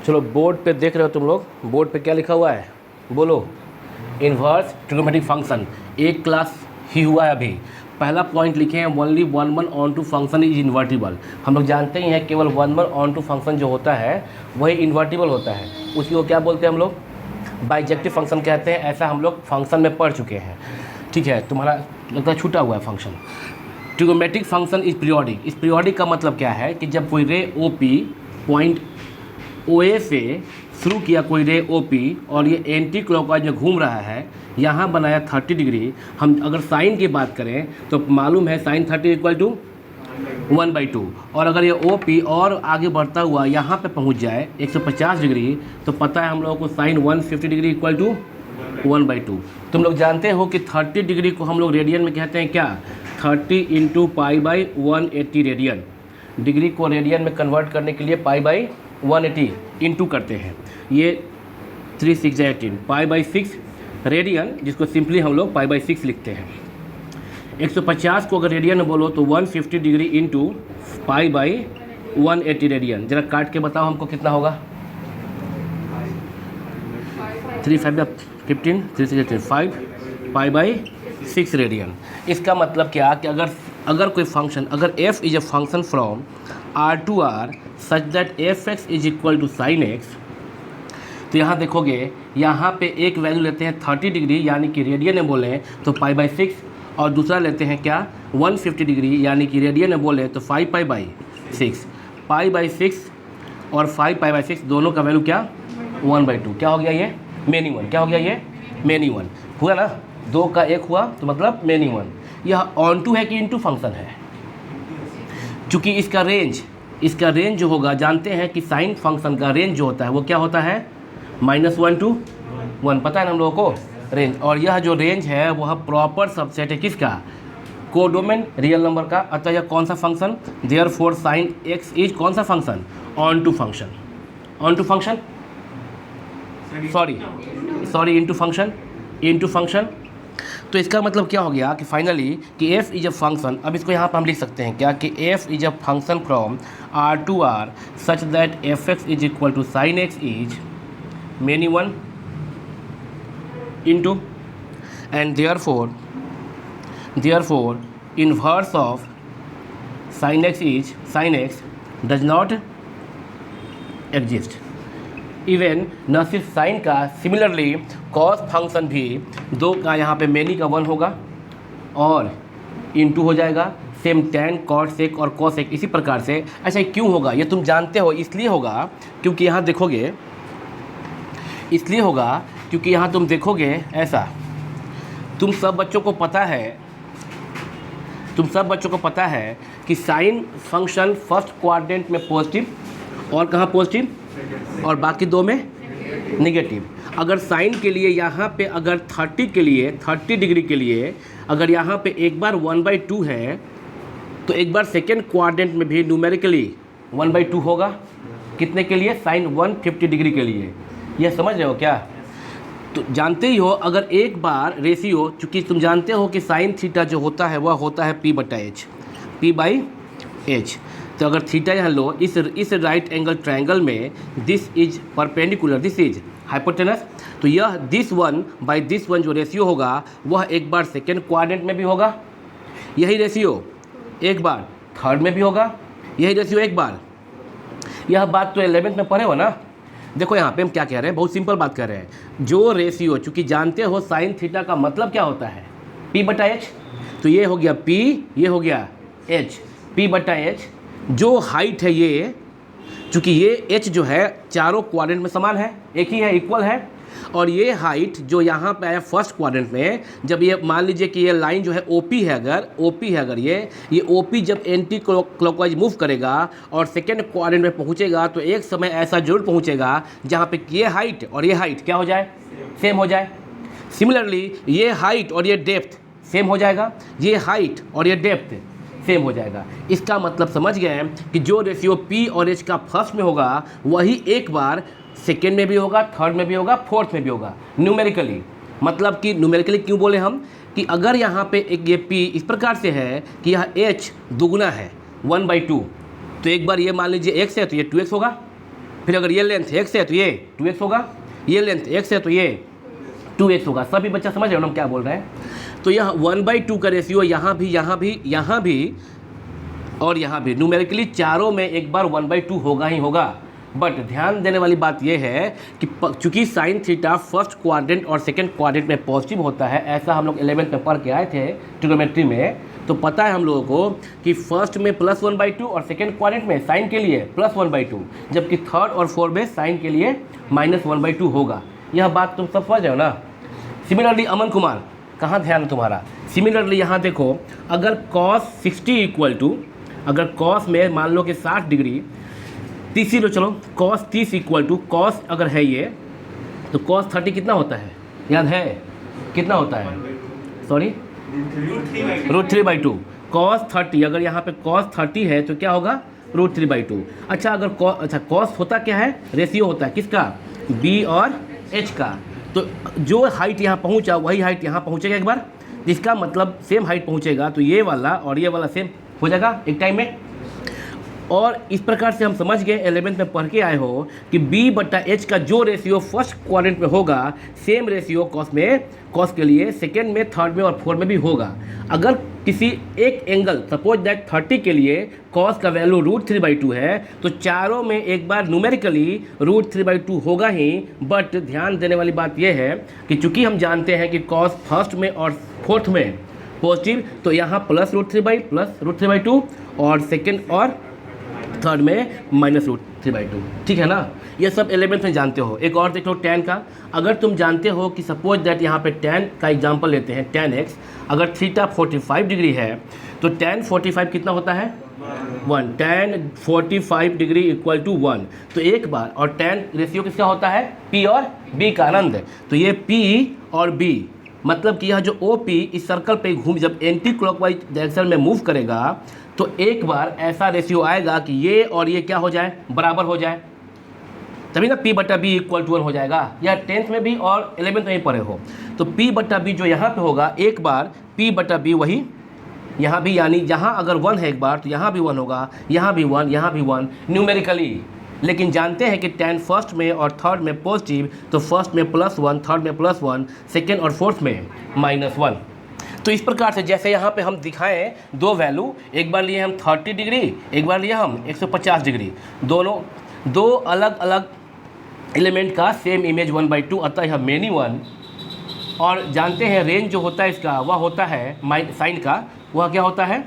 चलो बोर्ड पे देख रहे हो तुम लोग, बोर्ड पे क्या लिखा हुआ है बोलो, इन्वर्स ट्रिग्नोमेट्रिक फंक्शन। एक क्लास ही हुआ है अभी। पहला पॉइंट लिखे हैं only one one onto function is invertible. हम लोग जानते ही हैं केवल one one onto function जो होता है वही इन्वर्टिबल होता है, उसी को क्या बोलते हैं हम लोग, बाइजेक्टिव फंक्शन कहते हैं। ऐसा हम लोग फंक्शन में पढ़ चुके हैं, ठीक है। तुम्हारा लगता है छूटा हुआ है function. Trigonometric function is periodic. इस पीरियोडिक का मतलब क्या है कि जब कोई रे ओ पी पॉइंट ओ ए से शुरू किया कोई रे ओ पी और ये एंटी क्लॉकवाइज में घूम रहा है, यहाँ बनाया 30 डिग्री। हम अगर साइन की बात करें तो मालूम है साइन 30 इक्वल टू 1/2, और अगर ये ओ पी और आगे बढ़ता हुआ यहाँ पे पहुँच जाए 150 डिग्री तो पता है हम लोगों को साइन 150 डिग्री इक्वल टू 1/2। तुम लोग जानते हो कि 30 डिग्री को हम लोग रेडियन में कहते हैं क्या, 30 इंटू π/180 रेडियन। डिग्री को रेडियन में कन्वर्ट करने के लिए π/180 इंटू करते हैं। ये 3 6 18 π/6 रेडियन, जिसको सिंपली हम लोग π/6 लिखते हैं। 150 को अगर रेडियन में बोलो तो 150 डिग्री इंटू π/180 रेडियन। जरा काट के बताओ हमको कितना होगा। 3 5 15 3 6 18 5 π/6 रेडियन। इसका मतलब क्या कि अगर कोई फंक्शन, अगर f is a function from r to r such that f(x) is equal to sin x, तो यहाँ देखोगे यहाँ पे एक वैल्यू लेते हैं 30 डिग्री यानी कि रेडियन में बोले तो π/6, और दूसरा लेते हैं क्या 150 डिग्री यानी कि रेडियन में बोले तो 5 π/6। π/6 और 5 π/6 दोनों का वैल्यू क्या 1/2। क्या हो गया ये मेनी वन, क्या हो गया ये मेनी वन हुआ ना, 2 का 1 हुआ तो मतलब मेनी वन। यह ऑन टू है कि इनटू फंक्शन है, क्योंकि इसका रेंज जो होगा, जानते हैं कि साइन फंक्शन का रेंज जो होता है वो क्या होता है -1 to 1, पता है ना हम लोगों को रेंज। और यह जो रेंज है वह प्रॉपर सबसेट है किसका, कोडोमेन रियल नंबर का। अतः यह कौन सा function, therefore sine x is कौन सा function, onto function, onto function sorry into function. तो इसका मतलब क्या हो गया कि फाइनली कि f इज अ फंक्शन। अब इसको यहाँ पर हम लिख सकते हैं क्या कि f is a function from r to r such that f(x) is equal to sin x is many one into, and therefore inverse of sin x does not exist. Even न सिर्फ साइन का, similarly cos function भी 2 का यहाँ पे many का 1 होगा और इंटू हो जाएगा, सेम tan cot sec और cos sec इसी प्रकार से। अच्छा क्यों होगा ये तुम जानते हो, इसलिए होगा क्योंकि यहाँ देखोगे, इसलिए होगा क्योंकि यहाँ तुम देखोगे ऐसा, तुम सब बच्चों को पता है कि साइन फंक्शन फर्स्ट क्वाड्रेंट में पॉजिटिव और कहाँ पॉजिटिव और बाकी 2 में नेगेटिव। अगर साइन के लिए यहाँ पे अगर 30 डिग्री के लिए अगर यहाँ पे एक बार 1/2 है तो एक बार सेकेंड क्वाड्रेंट में भी न्यूमेरिकली 1/2 होगा। कितने के लिए, साइन 150 डिग्री के लिए। यह समझ रहे हो क्या। तो जानते ही हो अगर एक बार रेशियो, चूँकि तुम जानते हो कि साइन थीटा जो होता है वह होता है p/h। तो अगर थीटा यहाँ लो, इस राइट एंगल ट्रायंगल में this is perpendicular, this is hypotenuse, तो यह दिस वन जो रेशियो होगा वह एक बार सेकेंड क्वाड्रेंट में भी होगा, यही रेशियो एक बार थर्ड में भी होगा, यही रेशियो एक बार। यह बात तो 11th में पढ़े हो ना। देखो यहाँ पे हम क्या कह रहे हैं, बहुत सिंपल बात कर रहे हैं। जो रेशियो, चूँकि जानते हो साइन थीटा का मतलब क्या होता है p/h, तो ये हो गया p, ये हो गया h, p/h। जो हाइट है ये, चूँकि ये h जो है चारों क्वाड्रेंट में समान है, एक ही है, इक्वल है, और ये हाइट जो यहाँ पे आया फर्स्ट क्वाड्रेंट में, जब ये मान लीजिए कि ये लाइन जो है OP है, अगर ये OP जब एंटी क्लॉकवाइज मूव करेगा और सेकेंड क्वाड्रेंट में पहुँचेगा तो एक समय ऐसा जरूर पहुँचेगा जहाँ पे ये हाइट और ये हाइट क्या हो जाए, सेम हो जाए। सिमिलरली ये हाइट और ये डेप्थ सेम हो जाएगा, ये हाइट और ये डेप्थ सेम हो जाएगा। इसका मतलब समझ गए हैं कि जो रेशियो p और h का फर्स्ट में होगा वही एक बार सेकेंड में भी होगा, थर्ड में भी होगा, फोर्थ में भी होगा न्यूमेरिकली। मतलब कि न्यूमेरिकली क्यों बोले हम कि अगर यहाँ पे एक ये p इस प्रकार से है कि यह h दुगुना है 1/2, तो एक बार ये मान लीजिए x है तो ये 2x होगा, फिर अगर ये लेंथ x है तो ये 2x होगा, ये लेंथ x है तो ये 2x होगा। सभी बच्चा समझ रहे हो हम क्या बोल रहे हैं। तो यह 1/2 का रेशियो यहाँ भी, यहाँ भी, यहाँ भी और यहाँ भी, न्यूमेरिकली चारों में एक बार 1/2 होगा ही होगा। बट ध्यान देने वाली बात यह है कि चूंकि साइन थीटा फर्स्ट क्वाड्रेंट और सेकंड क्वाड्रेंट में पॉजिटिव होता है, ऐसा हम लोग 11th में पढ़ के आए थे ट्रिग्नोमेट्री में, तो पता है हम लोगों को कि फर्स्ट में +1/2 और सेकंड क्वाड्रेंट में साइन के लिए +1/2, जबकि थर्ड और फोर्थ में साइन के लिए -1/2 होगा। यह बात तुम सब समझ रहे हो ना। सिमिलरली अमन कुमार, कहाँ ध्यान है तुम्हारा। सिमिलरली यहाँ देखो, अगर cos 60 इक्वल टू, अगर cos में मान लो कि 60 डिग्री, तीसरी लो चलो, cos 30 इक्वल टू cos अगर है ये, तो cos 30 कितना होता है, याद है कितना होता है, सॉरी √3/2। cos 30 अगर यहाँ पे cos 30 है तो क्या होगा, √3/2। अच्छा अगर cos होता क्या है, रेशियो होता है किसका, b और h का। तो जो हाइट यहाँ पहुँचा वही हाइट यहाँ पहुँचेगा एक बार, जिसका मतलब सेम हाइट पहुँचेगा, तो ये वाला और ये वाला सेम हो जाएगा एक टाइम में। और इस प्रकार से हम समझ गए 11th में पढ़ के आए हो कि b/h का जो रेशियो फर्स्ट क्वाड्रेंट में होगा, सेम रेशियो कॉस के लिए सेकेंड में, थर्ड में और फोर्थ में भी होगा। अगर किसी एक एंगल सपोज दैट 30 के लिए कॉस का वैल्यू √3/2 है, तो चारों में एक बार न्यूमेरिकली √3/2 होगा ही। बट ध्यान देने वाली बात यह है कि चूंकि हम जानते हैं कि कॉस फर्स्ट में और फोर्थ में पॉजिटिव, तो यहाँ +√3/2 और सेकेंड और थर्ड में -√3/2, ठीक है ना। ये सब 11th में जानते हो। एक और देख लो tan का, अगर तुम जानते हो कि सपोज दैट यहाँ पे tan का एग्जांपल लेते हैं, tan x, अगर थीटा 45 डिग्री है तो tan 45 कितना होता है, 1, tan 45 डिग्री इक्वल टू 1। तो एक बार, और tan रेशियो किसका होता है, p और b का, आनंद। तो ये p और b, मतलब कि यह जो OP इस सर्कल पे घूम, जब एंटी क्लॉकवाइज डायरेक्शन में मूव करेगा, तो एक बार ऐसा रेशियो आएगा कि ये और ये क्या हो जाए, बराबर हो जाए, तभी ना p/b इक्वल टू 1 हो जाएगा। यह 10th में भी और 11th में ही पढ़े हो। तो p/b जो यहाँ पे होगा, एक बार p/b वही यहाँ भी, यानी यहाँ अगर 1 है एक बार तो यहाँ भी 1 होगा, यहाँ भी 1, यहाँ भी 1 न्यूमेरिकली। लेकिन जानते हैं कि tan फर्स्ट में और थर्ड में पॉजिटिव, तो फर्स्ट में +1, थर्ड में +1, सेकेंड और फोर्थ में -1। तो इस प्रकार से जैसे यहाँ पे हम दिखाएं दो वैल्यू, एक बार लिए हम 30 डिग्री, एक बार लिए हम 150 डिग्री, दोनों दो अलग अलग एलिमेंट का सेम इमेज 1/2, अतः यह मेनी वन। और जानते हैं रेंज जो होता है इसका, वह होता है साइन का, वह क्या होता है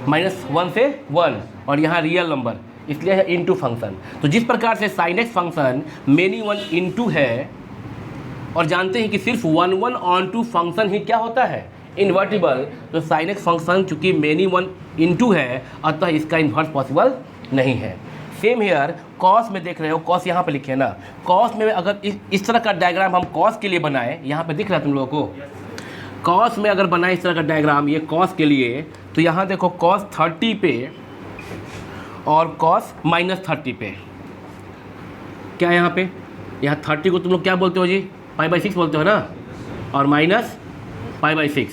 -1 से 1, और यहाँ रियल नंबर, इसलिए है इनटू फंक्शन। तो जिस प्रकार से sine x function many one into है, और जानते हैं कि सिर्फ 1 ऑन टू फंक्शन ही क्या होता है, इन्वर्टिबल, तो साइन एक्स फंक्शन चूंकि मेनी वन इनटू है, अतः इसका इन्वर्स पॉसिबल नहीं है। सेम हेयर कॉस में देख रहे हो, कॉस यहाँ पे लिखे ना, कॉस में अगर इस तरह का डायग्राम हम कॉस के लिए बनाए, यहाँ पे दिख रहा है तुम लोगों को, कॉस में अगर बनाए इस तरह का डायग्राम ये कॉस के लिए, तो यहाँ देखो कॉस 30 पे और कॉस -30 पे, क्या है यहाँ पे, यहाँ 30 को तुम लोग क्या बोलते हो जी, π/6 बोलते हो ना, और -π/6,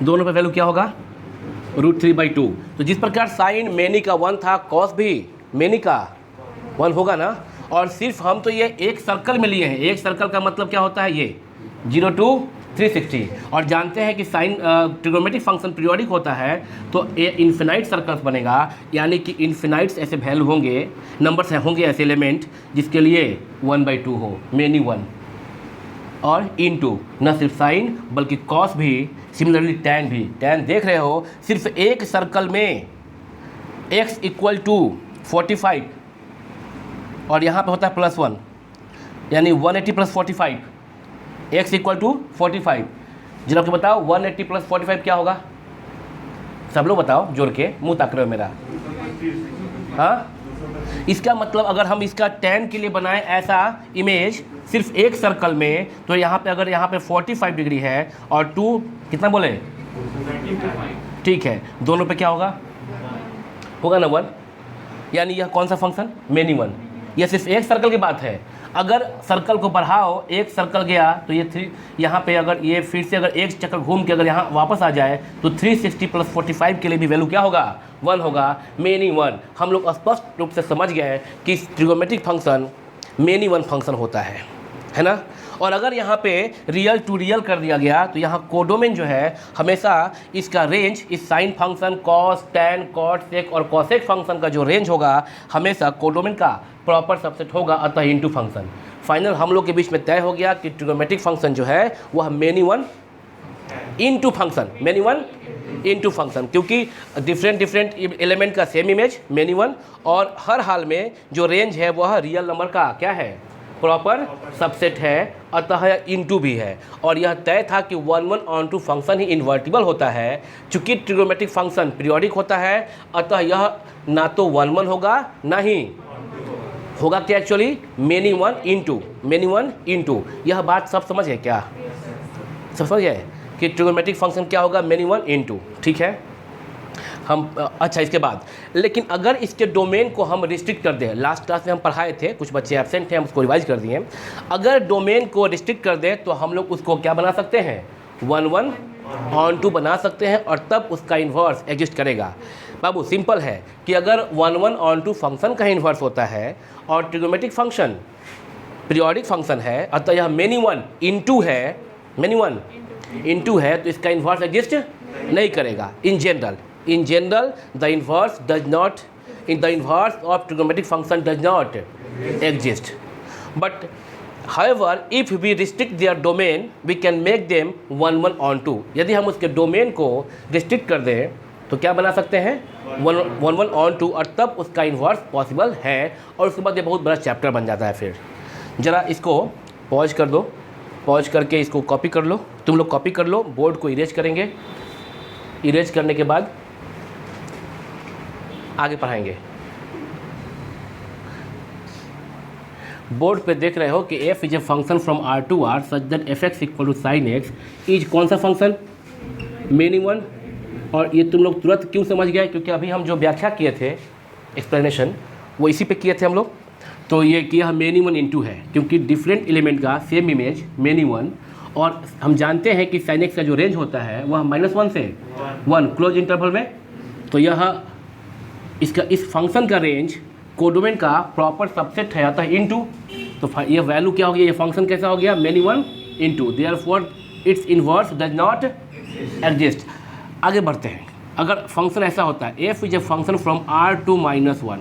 दोनों पे वैल्यू क्या होगा, √3/2। तो जिस प्रकार साइन मेनी का 1 था, कॉस भी मेनी का 1 होगा ना। और सिर्फ हम तो ये एक सर्कल में लिए हैं, एक सर्कल का मतलब क्या होता है, ये 0 to 360, और जानते हैं कि साइन ट्रिग्नोमेट्रिक फंक्शन पीरियोडिक होता है, तो ये इन्फिनाइट सर्कल्स बनेगा, यानी कि इन्फिनाइट्स ऐसे वैल्यू होंगे, नंबर्स होंगे ऐसे एलिमेंट जिसके लिए 1/2 हो, मेनी 1। और इनटू न सिर्फ साइन बल्कि कॉस भी, सिमिलरली टैन भी, टैन देख रहे हो सिर्फ एक सर्कल में x इक्वल टू 45 और यहाँ पे होता है +1, यानी 180 + 45, x इक्वल टू 45। जरा आपको बताओ 180 + 45 क्या होगा, सब लोग बताओ जोड़ के, मुँह ताक रहे हो मेरा, हाँ। इसका मतलब अगर हम इसका tan के लिए बनाएं ऐसा इमेज सिर्फ एक सर्कल में, तो यहाँ पे अगर यहाँ पे 45 डिग्री है और 2 कितना बोले, ठीक है, दोनों पे क्या होगा ना 1, यानी यह कौन सा फंक्शन, मेनी वन। यह सिर्फ एक सर्कल की बात है। अगर सर्कल को बढ़ाओ, एक सर्कल गया तो ये 3 यहाँ पे अगर ये फिर से अगर एक चक्कर घूम के अगर यहाँ वापस आ जाए तो 360 + 45 के लिए भी वैल्यू क्या होगा, 1 होगा, मेनी वन। हम लोग स्पष्ट रूप से समझ गए कि trigonometric function many one function होता है ना। और अगर यहाँ पे रियल टू रियल कर दिया गया तो यहाँ कोडोमेन जो है हमेशा इसका रेंज, इस sine function cos, tan, cot, sec और कॉसेक फंक्शन का जो रेंज होगा हमेशा कोडोमेन का प्रॉपर सबसेट होगा, अतः इनटू फंक्शन। फाइनल हम लोग के बीच में तय हो गया कि ट्रिगोनोमेट्रिक फंक्शन जो है वह many one into function, many one into function, क्योंकि डिफरेंट एलिमेंट का सेम इमेज मेनी वन, और हर हाल में जो रेंज है वह रियल नंबर का क्या है, प्रॉपर सबसेट है, अतः इनटू भी है। और यह तय था कि 1 ऑन टू फंक्शन ही इन्वर्टिबल होता है। चूँकि ट्रिगोनोमेट्रिक फंक्शन पीरियोडिक होता है अतः यह ना तो 1 होगा ना ही होगा क्या, एक्चुअली मेनी वन इंटू। यह बात सब समझ है क्या, सब समझ है कि ट्रिगोनोमेट्रिक फंक्शन क्या होगा, मेनी वन इंटू। ठीक है, हम अच्छा इसके बाद लेकिन अगर इसके डोमेन को हम रिस्ट्रिक्ट कर दें, लास्ट क्लास में हम पढ़ाए थे, कुछ बच्चे एब्सेंट थे, हम उसको रिवाइज कर दिए। अगर डोमेन को रिस्ट्रिक्ट कर दें तो हम लोग उसको क्या बना सकते हैं, 1 ऑन टू बना सकते हैं, और तब उसका इन्वर्स एग्जिस्ट करेगा। बाबू सिंपल है कि अगर 1 ऑन टू फंक्शन का इन्वर्स होता है और ट्रिगोनोमेट्रिक फंक्शन पीरियोडिक फंक्शन है, अतः यह मेनी वन इंटू है, मेनी वन इंटू है, तो इसका इन्वर्स एग्जिस्ट नहीं करेगा। In general, the inverse of trigonometric function does not exist. But however, if we restrict their domain, we can make them 1 on 2. यदि हम उसके डोमेन को रिस्ट्रिक्ट कर दें तो क्या बना सकते हैं, 1 on 2, और तब उसका इन्वर्स पॉसिबल है। और उसके बाद ये बहुत बड़ा चैप्टर बन जाता है। फिर ज़रा इसको पॉज कर दो, पॉज करके इसको कॉपी कर लो, तुम लोग कॉपी कर लो, बोर्ड को इरेज करेंगे, इरेज करने के बाद आगे पढ़ाएंगे। बोर्ड पे देख रहे हो कि f is a function from R to R such that fx = sin x is कौन सा फंक्शन, मेनी वन। और ये तुम लोग तुरंत क्यों समझ गए, क्योंकि अभी हम जो व्याख्या किए थे, एक्सप्लेनेशन, वो इसी पे किए थे हम लोग। तो ये किया मेनी वन इंटू है, क्योंकि डिफरेंट एलिमेंट का सेम इमेज मेनी वन, और हम जानते हैं कि sin x का जो रेंज होता है वह -1 से 1 क्लोज इंटरवल में। तो यह इसका इस फंक्शन का रेंज कोडोमेन का प्रॉपर सबसेट है, अतः इनटू। तो ये वैल्यू क्या हो गया, ये फंक्शन कैसा हो गया, many one into, therefore it's inverse does not exist. आगे बढ़ते हैं। अगर फंक्शन ऐसा होता है, f is a function from R to -1,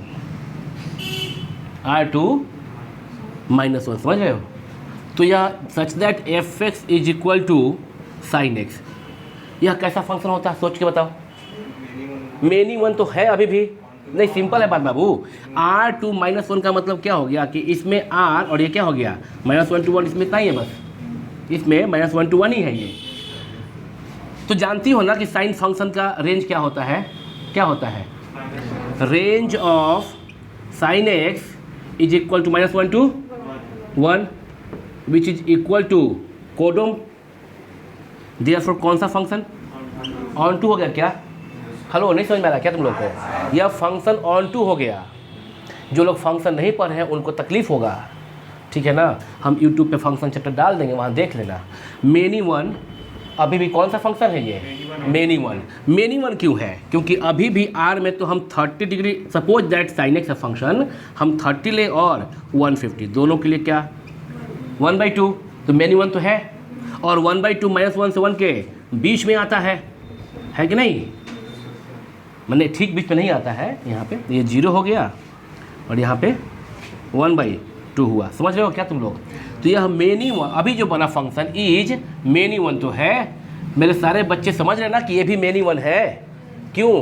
R to -1, समझ रहे हो। तो यह सच दैट fx = sin x, यह कैसा फंक्शन होता है, सोच के बताओ। मेनी वन तो है अभी भी नहीं, सिंपल है बात बाबू। R to -1 का मतलब क्या हो गया कि इसमें R और ये क्या हो गया, -1 to 1, इसमें इतना ही है बस, इसमें -1 to 1 ही है ये। तो जानती हो ना कि साइन फंक्शन का रेंज क्या होता है, क्या होता है, range of sin x is equal to -1 to 1 which is equal to codomain, therefore कौन सा फंक्शन, ऑन टू हो गया क्या, हेलो नहीं समझ में आ रहा क्या तुम लोग को, यह फंक्शन ऑन टू हो गया। जो लोग फंक्शन नहीं पढ़ रहे हैं उनको तकलीफ होगा, ठीक है ना। हम यूट्यूब पे फंक्शन चैप्टर डाल देंगे, वहाँ देख लेना। मेनी वन अभी भी कौन सा फंक्शन है ये, मेनी वन। मेनी वन क्यों है, क्योंकि अभी भी R में तो हम 30 degree, suppose that sin x है फंक्शन, हम 30 ले और 150, दोनों के लिए क्या 1/2, तो मेनी वन तो है। और 1/2 -1 से 1 के बीच में आता है कि नहीं, मैंने ठीक बीच में नहीं आता है, यहाँ पे ये 0 हो गया और यहाँ पे 1/2 हुआ, समझ रहे हो क्या तुम लोग। तो यह मेनी वन अभी जो बना फंक्शन इज मेनी वन तो है। मेरे सारे बच्चे समझ रहे ना कि ये भी मेनी वन है, क्यों,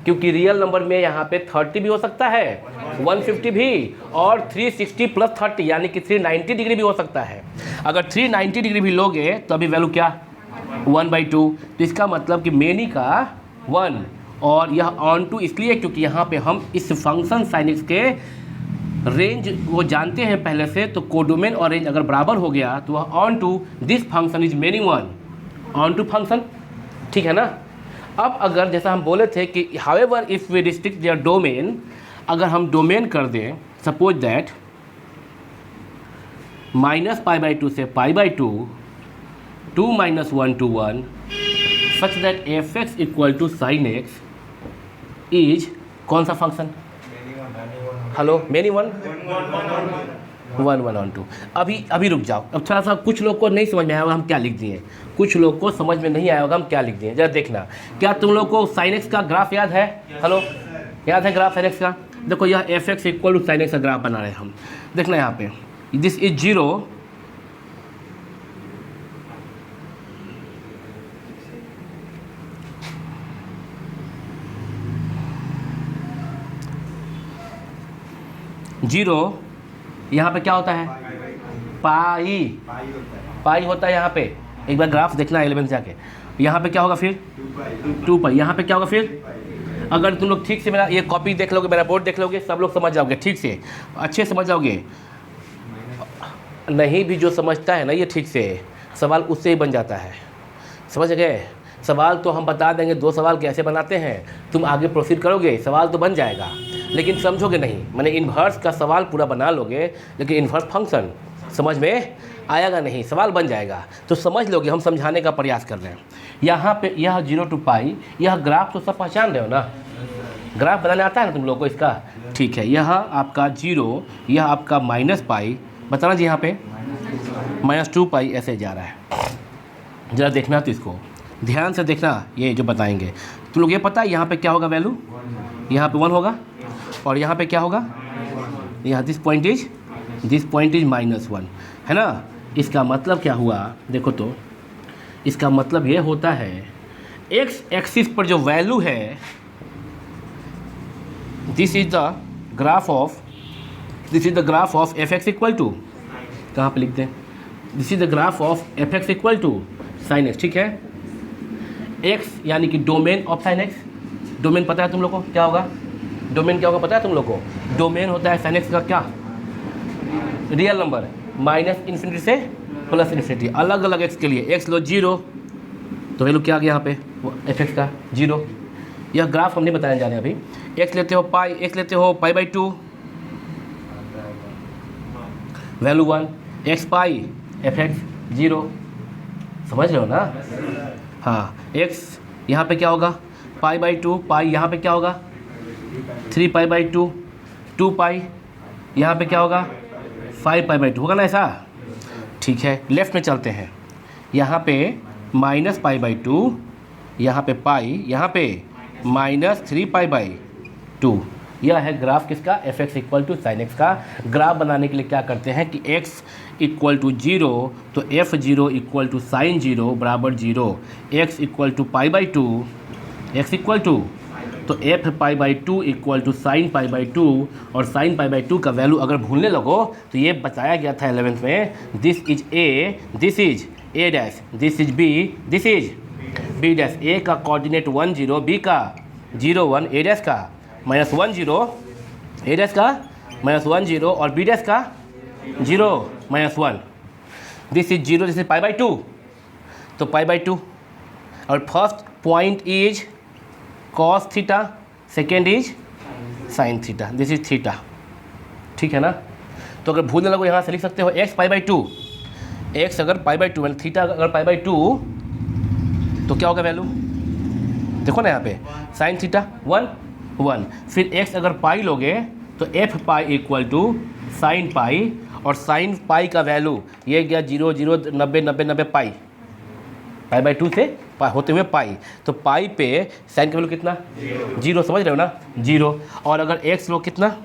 क्योंकि रियल नंबर में यहाँ पे 30 भी हो सकता है, 150 भी, और 360 + 30 यानी कि 390 डिग्री भी हो सकता है। अगर 390 डिग्री भी लोगे तो अभी वैल्यू क्या 1/2, तो इसका मतलब कि मेनी का 1, और यह ऑन टू इसलिए क्योंकि यहाँ पे हम इस फंक्शन sin x के रेंज वो जानते हैं पहले से, तो कोडोमेन और रेंज अगर बराबर हो गया तो वह onto this function is many one, onto function, ठीक है ना। अब अगर जैसा हम बोले थे कि however if we restrict their domain, अगर हम डोमेन कर दें, सपोज दैट -π/2 से π/2, 2 - 1 to 1 such that f(x) = sin x is कौन सा function? Hello, many one 1 1 on 2। अभी रुक जाओ, अब थोड़ा सा कुछ लोग को नहीं समझ में आया होगा हम क्या लिख दिए, कुछ लोग को समझ में नहीं आया होगा हम क्या लिख दिए। जरा देखना, क्या तुम लोग को sin x का ग्राफ याद है? हेलो, याद है ग्राफ sin x का? देखो यह f(x) = sin x का ग्राफ बना रहे हैं हम। देखना यहाँ पे दिस इज 0, यहाँ पे क्या होता है? पाई होता है यहाँ पे। एक बार ग्राफ देखना 11 से आके, यहाँ पे क्या होगा फिर? 2 यहाँ पे क्या होगा फिर? अगर तुम लोग ठीक से मेरा ये कॉपी देख लोगे, मेरा बोर्ड देख लोगे, सब लोग समझ जाओगे, ठीक से अच्छे समझ जाओगे। नहीं भी जो समझता है ना ये ठीक से, सवाल उससे ही बन जाता है, समझ गए? सवाल तो हम बता देंगे 2 सवाल कैसे बनाते हैं, तुम आगे प्रोसीड करोगे सवाल तो बन जाएगा, लेकिन समझोगे नहीं। मैंने इन्वर्स का सवाल पूरा बना लोगे, लेकिन इन्वर्स फंक्शन समझ में आएगा नहीं, सवाल बन जाएगा तो समझ लोगे। हम समझाने का प्रयास कर रहे हैं। यहाँ पे यह 0 to π, यह ग्राफ तो सब पहचान रहे हो ना, ग्राफ बनाने आता है ना तुम लोग को इसका? ठीक है, यह आपका 0, यह आपका -π, बताना जी यहाँ पे -2π ऐसे जा रहा है। ज़रा देखना तो इसको ध्यान से देखना, ये जो बताएंगे तुम लोग ये पता है यहाँ पे क्या होगा वैल्यू? यहाँ पे 1 होगा और यहाँ पे क्या होगा? यहाँ दिस पॉइंट इज -1 है ना। इसका मतलब क्या हुआ देखो तो, इसका मतलब ये होता है x एक्सिस पर जो वैल्यू है, this is the graph of f(x) = कहाँ पे लिख दें? This is the graph of f(x) = sin x, ठीक है। x यानी कि domain of sin x, domain पता है तुम लोग को क्या होगा? डोमेन क्या होगा पता है तुम लोग को? डोमेन होता है sin x का क्या? रियल नंबर -∞ से +∞, अलग अलग x के लिए। x लो 0 तो वैल्यू क्या आ गया यहाँ पे? f(x) का 0। यह ग्राफ हम नहीं बताने जा रहे हैं अभी। x लेते हो π/2 वैल्यू 1, x π f(x) 0, समझ रहे हो ना? हाँ, x यहाँ पे क्या होगा? π/2, पाई यहाँ पे क्या होगा? 3π/2, 2π यहाँ पे क्या होगा? 5π/2 होगा ना ऐसा? ठीक है, लेफ्ट में चलते हैं। यहाँ पे -π/2, यहाँ पे पाई, यहाँ पे -3π/2। यह है ग्राफ किसका? f(x) = sin x का। ग्राफ बनाने के लिए क्या करते हैं कि x = 0 तो f(0) = sin 0 बराबर 0, x = π/2, x तो f(π/2) = sin π/2, और sin π/2 का वैल्यू अगर भूलने लगो तो ये बताया गया था 11th में, this is a, this is a dash, this is b, this is b dash. a का कोऑर्डिनेट 1 0, b का 0 1, a डैश का -1 0, a डैश का -1 0 और b डैश का 0 -1। दिस इज 0, दिस इज π/2 तो π/2, और first point is cos theta, second is sin theta, this is theta, ठीक है ना। तो अगर भूलने लगो यहाँ से लिख सकते हो x π/2, x अगर π/2 मतलब थीटा अगर π/2 तो क्या होगा वैल्यू? देखो ना यहाँ पे sin थीटा 1 1, फिर x अगर पाई लोगे तो f पाई = sin पाई, और sin पाई का वैल्यू ये गया 0 0 90 90 90 पाई, π/2 से होते हुए पाई, तो पाई पे साइन का वैल्यू कितना? 0, समझ रहे हो ना? 0। और अगर x लो कितना,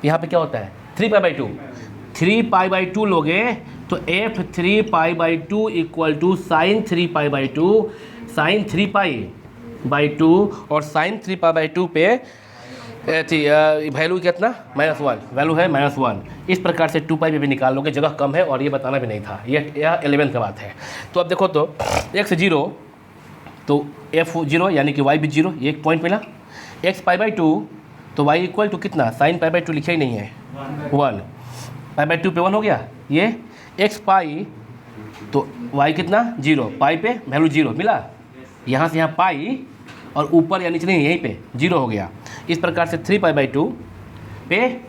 यहाँ पे क्या होता है? 3π/2, 3π/2 लोगे तो f 3π/2 = sin 3π/2, sin 3π/2, और sin 3π/2 पे वैल्यू कितना? -1, वैल्यू है -1। इस प्रकार से 2π पे भी निकाल लोगे, जगह कम है और ये बताना भी नहीं था, यह 11 का बात है। तो अब देखो तो x 0 तो f 0 यानी कि y भी 0, ये एक पॉइंट मिला। x π/2 तो y = कितना? sin π/2 लिखा ही नहीं है 1, π/2 पे 1 हो गया। ये x पाई तो y कितना? 0, पाई पे वैल्यू 0 मिला, यहाँ से यहाँ पाई और ऊपर या नीचे नहीं, यहीं पे 0 हो गया। इस प्रकार से 3π/2 पे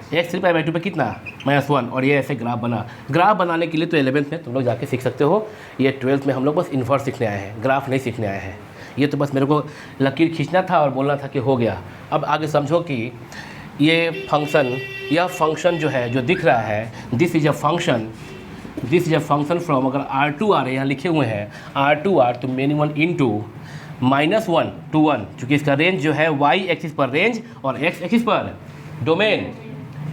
x3 pi/2 पे कितना -1, और ये ऐसे ग्राफ बना। ग्राफ बनाने के लिए तो 11th में तुम लोग जाके सीख सकते हो, ये 12th में हम लोग बस इन्वर्स सीखने आए हैं, ग्राफ नहीं सीखने आए हैं। ये तो बस मेरे को लकीर खींचना था और बोलना था कि हो गया। अब आगे समझो कि ये फंक्शन, यह फंक्शन जो है जो दिख रहा है, this is a function from, अगर R2 आ रहे यहाँ लिखे हुए हैं R2 तो मेन1 इंटू -1 to 1, चूँकि इसका रेंज जो है y एक्सिस पर रेंज और x एक्सिस पर डोमेन,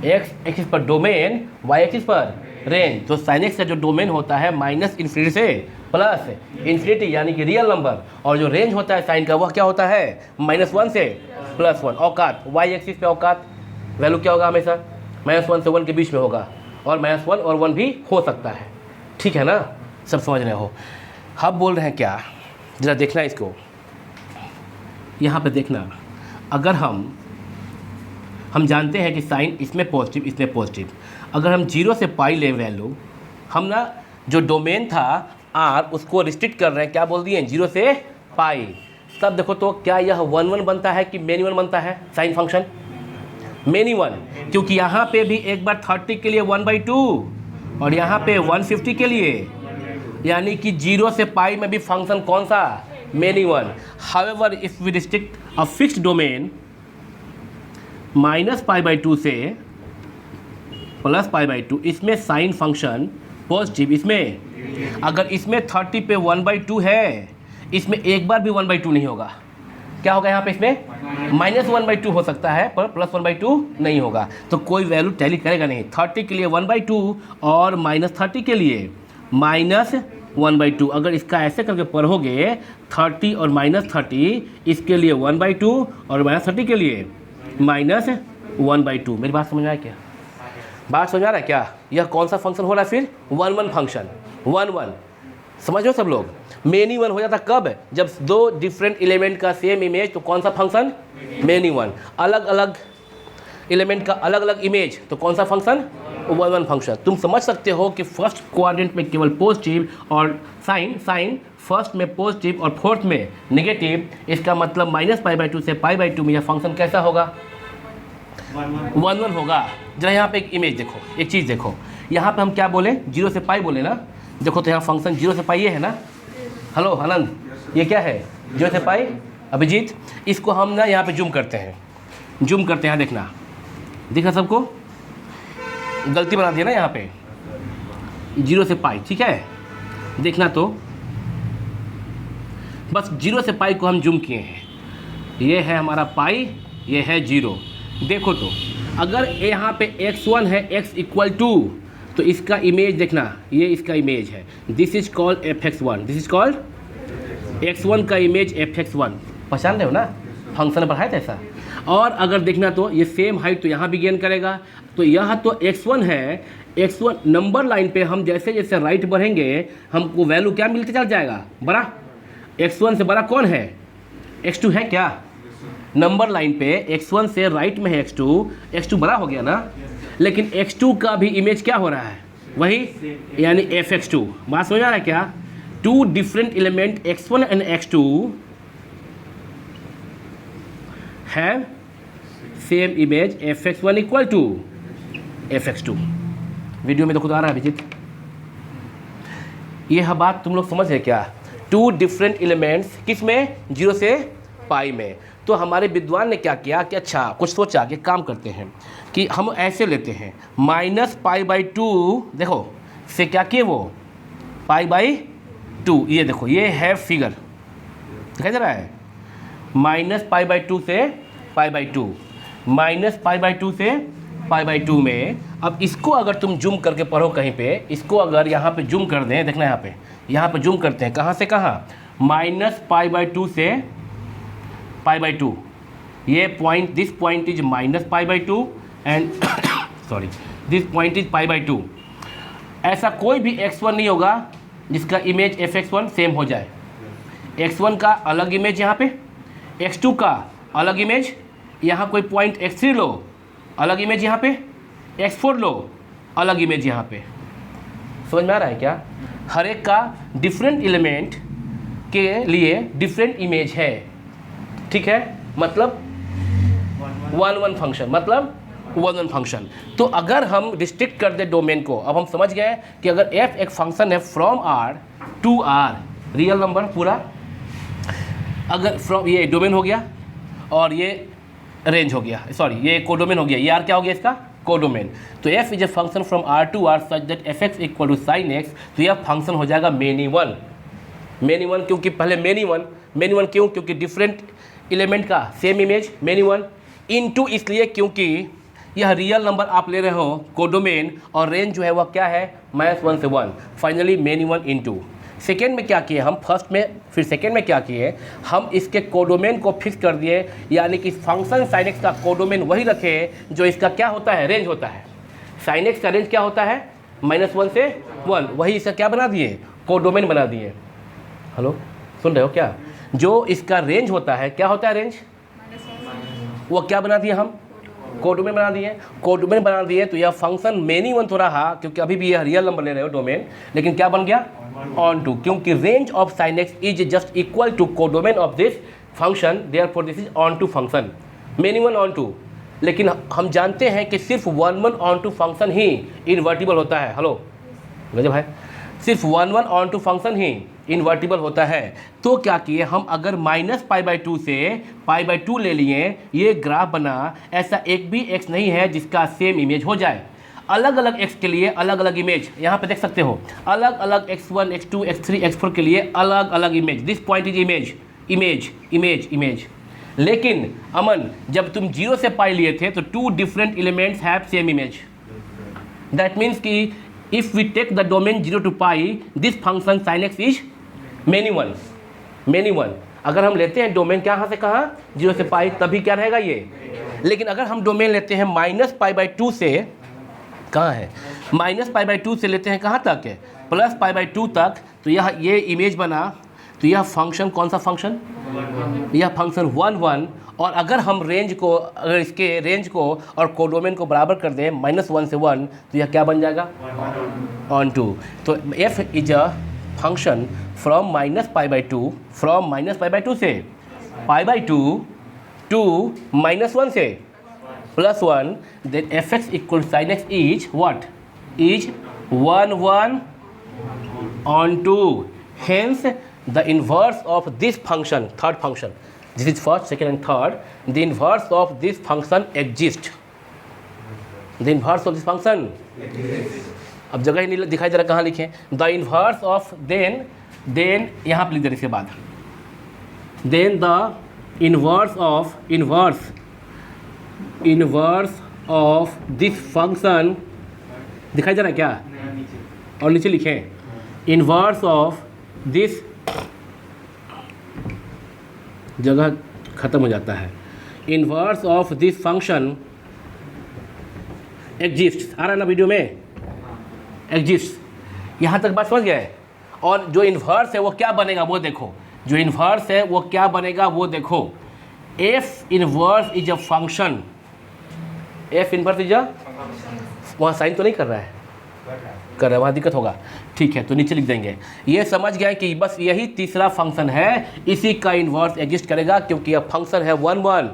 x एक्सिस पर डोमेन, y एक्सिस पर रेंज। तो साइन एक्स का जो डोमेन होता है -∞ से +∞, यानी कि रियल नंबर, और जो रेंज होता है साइन का वह क्या होता है -1 से +1। औकात y एक्सिस पे औकात वैल्यू क्या होगा, हमेशा -1 से 1 के बीच में होगा, और -1 और 1 भी हो सकता है। ठीक है ना, सब समझ रहे हो। हम बोल रहे हैं क्या, जरा देखना इसको, यहाँ पे देखना। अगर हम जानते हैं कि साइन इसमें पॉजिटिव इसमें पॉजिटिव, अगर हम 0 से पाई ले वैल्यू, हम ना जो डोमेन था r उसको रिस्ट्रिक्ट कर रहे हैं, क्या बोल दिए 0 से पाई। तब देखो तो क्या यह 1 बनता है कि मेनी 1 बनता है साइन फंक्शन, मेनी 1, क्योंकि यहाँ पे भी एक बार 30 के लिए 1/2 और यहाँ पे 150 के लिए, यानी कि 0 से पाई में भी फंक्शन कौन सा, many 1। However if we restrict a fixed domain -π/2 से +π/2, इसमें साइन फंक्शन पॉजिटिव, इसमें अगर इसमें 30 पे 1/2 है, इसमें एक बार भी 1/2 नहीं होगा। क्या होगा यहाँ पे, इसमें -1/2 हो सकता है पर +1/2 नहीं होगा, तो कोई वैल्यू टैली करेगा नहीं। 30 के लिए 1/2 और -30 के लिए -1/2। अगर इसका ऐसे करके पढ़ोगे 30 और -30, इसके लिए 1/2 और -30 के लिए -1/2। मेरी बात समझ में आया क्या, बात समझ आ रहा है क्या। यह कौन सा फंक्शन हो रहा है फिर, 1 फंक्शन, 1 समझो सब लोग। मेनी 1 हो जाता कब, जब दो डिफरेंट एलिमेंट का सेम इमेज, तो कौन सा फंक्शन, मेनी 1। अलग अलग एलिमेंट का अलग अलग इमेज, तो कौन सा फंक्शन, 1 फंक्शन। तुम समझ सकते हो कि फर्स्ट क्वाड्रेंट में केवल पॉजिटिव और साइन फर्स्ट में पॉजिटिव और फोर्थ में नेगेटिव, इसका मतलब -π/2 से π/2 में यह फंक्शन कैसा होगा, 1 होगा। जरा यहाँ पे एक इमेज देखो, एक चीज़ देखो, यहाँ पे हम क्या बोले, 0 से पाई बोले ना। देखो तो यहाँ फंक्शन 0 से पाई ये है ना। हेलो आनंद, ये क्या है 0 से पाई। अभिजीत, इसको हम ना यहाँ पे जूम करते हैं, देखना, दिखा सबको, गलती बना दिया ना यहाँ पे, 0 से पाई, ठीक है। देखना तो बस 0 से पाई को हम जूम किए हैं, ये है हमारा पाई, ये है 0। देखो तो अगर यहाँ पे x1 है x = 2, तो इसका इमेज देखना, ये इसका इमेज है, this is called fx1, this is called x1 का इमेज fx1। पहचान रहे हो ना, फंक्शन बढ़ाए थे ऐसा। और अगर देखना तो ये सेम हाइट तो यहाँ भी गेन करेगा, तो यह तो x1 है, x1 नंबर लाइन पे हम जैसे जैसे राइट बढ़ेंगे हमको वैल्यू क्या मिलते चल जाएगा, बड़ा। x1 से बड़ा कौन है, x2 है क्या, नंबर लाइन पे x1 से राइट में है x2 बड़ा हो गया ना। लेकिन x2 का भी इमेज क्या हो रहा है, वही, यानी fx2। बात समझ आ रहा है क्या। 2 different element x1 and x2 have same image fx1 = fx2। Video में देखो तो आ रहा है अभिजीत, यह बात तुम लोग समझ रहे क्या। 2 डिफरेंट एलिमेंट्स किस में, 0 से पाई में। तो हमारे विद्वान ने क्या किया कि अच्छा कुछ सोचा कि काम करते हैं कि हम ऐसे लेते हैं -π/2, देखो से क्या किए वो π/2, ये देखो ये है फिगर, दिखाई दे रहा है, -π/2 से π/2, -π/2 से π/2 में। अब इसको अगर तुम जूम करके पढ़ो कहीं पे, इसको अगर यहाँ पे जूम कर दें, देखना यहाँ पे जूम करते हैं, कहाँ से कहाँ, -π/2 से π/2, ये point, this point is -π/2 and sorry this point is π/2। ऐसा कोई भी x1 नहीं होगा जिसका इमेज fx1 सेम हो जाए। x1 का अलग इमेज यहाँ पे, x2 का अलग इमेज, यहाँ कोई पॉइंट x3 लो, अलग इमेज यहाँ पे, x4 लो, अलग इमेज यहाँ पे। समझ में आ रहा है क्या। हर एक का डिफरेंट एलिमेंट के लिए डिफरेंट इमेज है, ठीक है। मतलब 1 फंक्शन, मतलब वन फंक्शन। तो अगर हम रिस्ट्रिक्ट कर दे डोमेन को, अब हम समझ गए कि अगर f एक फंक्शन है from r to r, real number पूरा, अगर फ्रॉम, ये डोमेन हो गया और ये रेंज हो गया, सॉरी ये कोडोमेन हो गया, ये r क्या हो गया इसका, कोडोमेन। तो f is a function from r to r such that fx equal to sine x, तो यह फंक्शन हो जाएगा मेनी वन। मेनी वन क्योंकि पहले मेनी वन क्यों, क्योंकि डिफरेंट एलिमेंट का same image, many one. Into इसलिए क्योंकि यह रियल नंबर आप ले रहे हो कोडोमेन, और रेंज जो है वह क्या है, -1 से 1, finally many one into. Second में क्या किए हम, फर्स्ट में फिर सेकेंड में क्या किए, हम इसके कोडोमेन को फिक्स कर दिए, यानी कि फंक्शन साइन एक्स का कोडोमेन वही रखे जो इसका क्या होता है, रेंज होता है। साइन एक्स का रेंज क्या होता है, -1 से 1, वही इसका क्या बना दिए, कोडोमेन बना दिए। हेलो, सुन रहे हो क्या, जो इसका रेंज होता है, क्या होता है रेंज, वो क्या बना दिए हम, कोडोमेन बना दिए। कोडोमेन बना दिए तो यह फंक्शन मेनी वन तो रहा, क्योंकि अभी भी यह रियल नंबर ले रहे हो डोमेन, लेकिन क्या बन गया, ऑन टू, क्योंकि range of sine x is just equal to codomain of this function, therefore this is onto function, many one onto. लेकिन हम जानते हैं कि सिर्फ वन ऑन टू फंक्शन ही इन्वर्टिबल होता है। हेलो गजब भाई, सिर्फ वन ऑन टू फंक्शन ही इन्वर्टिबल होता है। तो क्या किए हम, अगर -π/2 से π/2 ले लिए, ये ग्राफ बना, ऐसा एक भी x नहीं है जिसका सेम इमेज हो जाए। अलग अलग x के लिए अलग अलग इमेज, यहाँ पे देख सकते हो, अलग अलग x1 x2 x3 x4 के लिए अलग अलग image, this point is image image image image. लेकिन अमन, जब तुम 0 से पाई लिए थे तो 2 different elements have same image, that means कि if we take the domain 0 to π, this function sin x is many one. अगर हम लेते हैं डोमेन कहाँ से कहाँ, 0 से π, तभी क्या रहेगा ये। लेकिन अगर हम डोमेन लेते हैं -π/2 से, कहाँ है, -π/2 से लेते हैं कहाँ तक है, +π/2 तक, तो यह ये इमेज बना, तो यह फंक्शन कौन सा फंक्शन, यह फंक्शन 1 और अगर हम रेंज को, अगर इसके रेंज को और कोडोमेन को बराबर कर दें -1 से 1, तो यह क्या बन जाएगा, ऑन टू। तो f is a function from -π/2, from -π/2 से π/2 टू -1 से +1, then fx equal to sin x is what, is 1 on 2. Hence the inverse of this function, third function, this is first, second and third, the inverse of this function exists. The inverse of this function, अब जगह ही नहीं दिखाई दे रहा, कहाँ लिखें, the inverse of then यहाँ पर लिख दे इसके बाद, then the inverse of this function, दिखाई दे रहा है क्या, और नीचे लिखें inverse of this, जगह ख़त्म हो जाता है, inverse of this function exists, आ रहा है ना वीडियो में, exists, यहाँ तक बात समझ गए। और जो इन्वर्स है वो क्या बनेगा वो देखो, जो इन्वर्स है वो क्या बनेगा वो देखो, f inverse is a function, f inverse is अ, वहाँ साइन तो नहीं कर रहा है, कर रहा है, वहाँ दिक्कत होगा, ठीक है, तो नीचे लिख देंगे। ये समझ गए कि बस यही तीसरा फंक्शन है, इसी का इन्वर्स एग्जिस्ट करेगा, क्योंकि यह फंक्शन है 1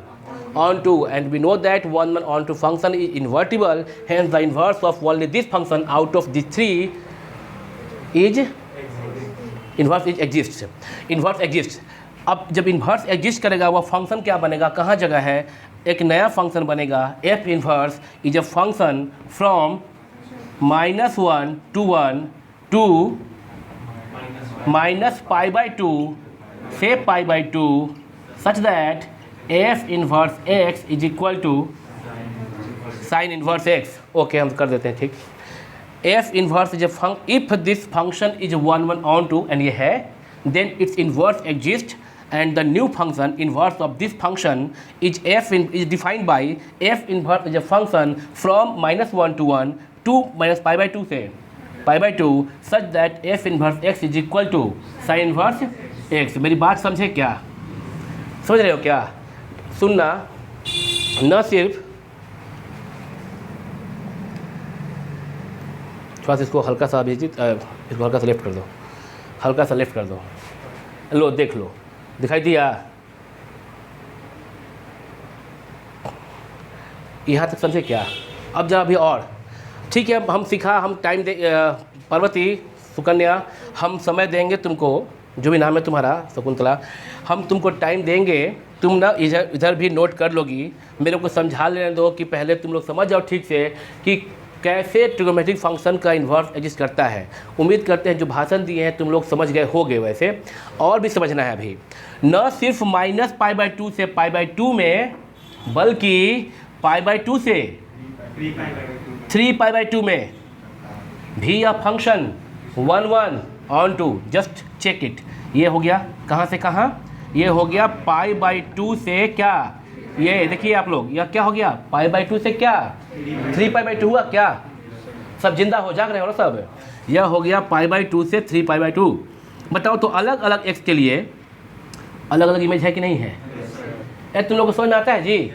on 2 and we know that 1 on 2 function is invertible, hence the inverse of only this function out of these three is inverse is exists, inverse exists। अब जब इन्वर्स एग्जिस्ट करेगा वह function क्या बनेगा, कहाँ जगह है, एक नया फंक्शन बनेगा, f inverse is a function from -1 to 1 to -π/2 से π/2 such that f inverse x is equal to sine inverse x। Okay, हम कर देते हैं, ठीक। f inverse is a if this function is 1 on 2 and ये है, then its inverse exist and the new function inverse of this function is is defined by f inverse is a function from -1 to 1 to -π/2 से π/2 such that f inverse x is equal to sin inverse x। मेरी बात समझे क्या, समझ रहे हो क्या, सुनना, न सिर्फ थोड़ा सा इसको हल्का सा भेजिए, इसको हल्का सा लेफ्ट कर दो, हल्का सा लेफ्ट कर दो, लो देख लो, दिखाई दिया। यहाँ तक समझे क्या? अब जरा अभी और ठीक है, हम सीखा, हम टाइम दे पार्वती, सुकन्या, हम समय देंगे तुमको, जो भी नाम है तुम्हारा, शकुंतला, हम तुमको टाइम देंगे, तुम ना इधर इधर भी नोट कर लोगी, मेरे को समझा लेने दो कि पहले तुम लोग समझ जाओ ठीक से कि कैसे ट्रिग्नोमेट्रिक फंक्शन का इन्वर्स एग्जिस्ट करता है। उम्मीद करते हैं जो भाषण दिए हैं तुम लोग समझ गए होगे, वैसे और भी समझना है अभी, न सिर्फ -π/2 से π/2 में, बल्कि π/2 से 3π/2 में भी यह फंक्शन 1/2, जस्ट चेक इट, ये हो गया कहाँ से कहाँ, ये हो गया π/2 से क्या, ये देखिए आप लोग, यह क्या हो गया π/2 से क्या 3π/2 हुआ क्या, सब जिंदा हो जाग रहे हो ना सब, यह हो गया π/2 से 3π/2। बताओ तो अलग अलग x के लिए अलग अलग इमेज है कि नहीं है? ये तुम लोग को समझ में आता है जी?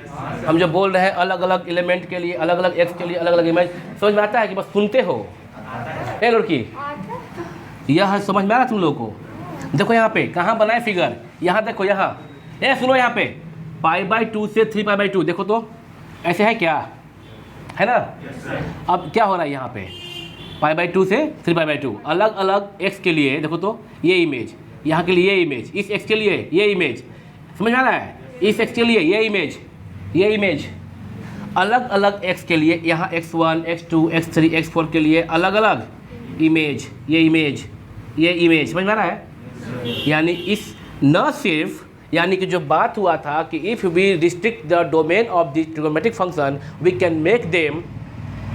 हम जो बोल रहे हैं अलग अलग एलिमेंट के लिए अलग अलग x के लिए अलग अलग इमेज, समझ में आता है कि बस सुनते हो? ए लड़की, यह समझ में आ रहा तुम लोगों को? देखो यहाँ पे कहाँ बनाए फिगर, यहाँ देखो, यहाँ ए सुनो, यहाँ पे π/2 से 3π/2, देखो तो ऐसे है क्या, है ना? अब क्या हो रहा है यहाँ पे, π/2 से 3π/2 अलग अलग x के लिए देखो तो ये इमेज, यहाँ के लिए ये इमेज, इस x के लिए ये इमेज, समझ में आ रहा है? इस x के लिए ये इमेज, अलग अलग x के लिए यहाँ x1, x2, x3, x4 के लिए अलग अलग इमेज, ये इमेज, समझ में आ रहा है? यानी इस न सिर्फ, यानी कि जो बात हुआ था कि if we restrict the domain of the trigonometric function we can make them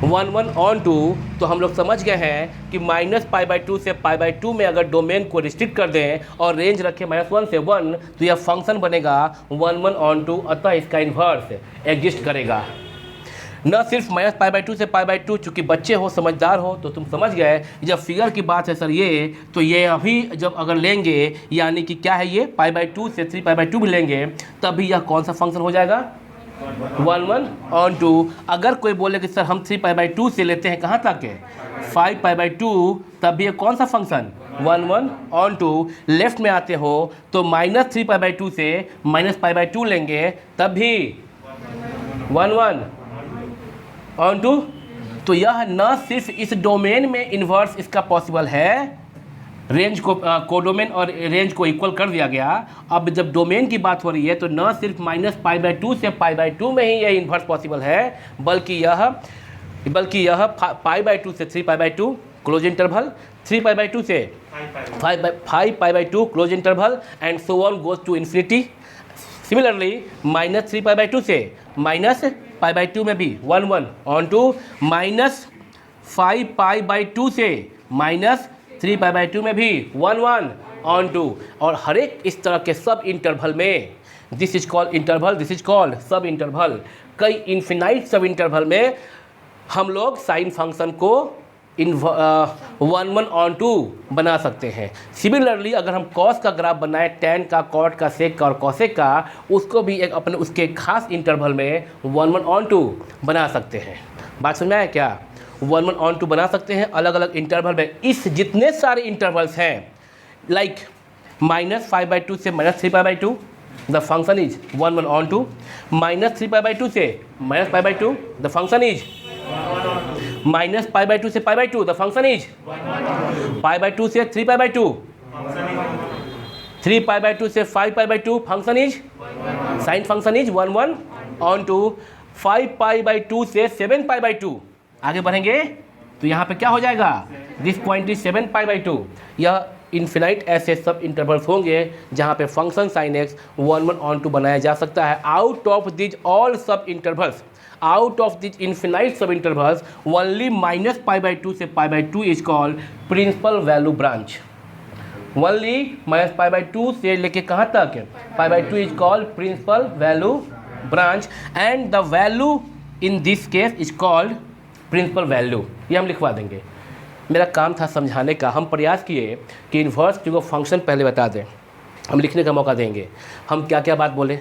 1/2, तो हम लोग समझ गए हैं कि -π/2 से π/2 में अगर डोमेन को रिस्ट्रिक्ट कर दें और रेंज रखें -1 से 1, तो यह फंक्शन बनेगा 1/2, अतः इसका इन्वर्स एग्जिस्ट करेगा। न सिर्फ -π/2 से π/2, चूँकि बच्चे हो, समझदार हो, तो तुम समझ गए जब फिगर की बात है सर ये, तो ये अभी जब अगर लेंगे, यानी कि क्या है ये π/2 से 3π/2 भी लेंगे, तभी यह कौन सा फंक्शन हो जाएगा 1/2। अगर कोई बोले कि सर हम 3π/2 से लेते हैं कहाँ तक है 5π/2, तब भी ये कौन सा फंक्शन 1/2। लेफ्ट में आते हो तो -3π/2 से -π/2 लेंगे, तब भी 1/2। तो यह न सिर्फ इस डोमेन में इन्वर्स इसका पॉसिबल है, रेंज को कोडोमेन और रेंज को इक्वल कर दिया गया। अब जब डोमेन की बात हो रही है तो न सिर्फ -π/2 से π/2 में ही यह इन्वर्स पॉसिबल है, बल्कि यह π/2 से 3π/2 क्लोज इंटरवल, 3π/2 से 5π/2 close interval, and so on goes to infinity. Similarly -3π/2 से -π/2 में भी 1/2, -5π/2 से -3π/2 में भी 1/2, और हर एक इस तरह के सब इंटरवल में, this is called interval, this is called सब इंटरवल, कई इन्फिनाइट सब इंटरवल में हम लोग साइन फंक्शन को 1/2 बना सकते हैं। सिमिलरली अगर हम कॉस का ग्राफ बनाए, टैन का, कॉट का, सेक का और कॉसेक का, उसको भी एक अपने उसके खास इंटरवल में 1/2 बना सकते हैं। बात समझ में आया क्या? 1/2 बना सकते हैं अलग अलग इंटरवल में। इस जितने सारे इंटरवल्स हैं, लाइक -5/2 से -3π/2, द फंक्शन इज 1/2, -3π/2 से -π/2, द फंक्शन इज -π/2 से π/2, द फंक्शन इज π/2 से 3π/2, 3π/2 से 5π/2, function is sine function is 1/2, 5π/2 से 7π/2। आगे बढ़ेंगे तो यहाँ पे क्या हो जाएगा, दिस पॉइंट इज 7π/2। यह इन्फिनाइट ऐसे सब इंटरवल्स होंगे जहाँ पे फंक्शन साइन एक्स 1/2 बनाया जा सकता है। आउट ऑफ दिज ऑल सब intervals, out of these infinite sub intervals, only -π/2 से π/2 is called principal value branch. only -π/2 से लेके कहाँ तक है π/2 is called principal value branch, and the value in this case is called principal value. ये हम लिखवा देंगे। मेरा काम था समझाने का, हम प्रयास किए कि इन्वर्स को फंक्शन पहले बता दें, हम लिखने का मौका देंगे। हम क्या क्या बात बोले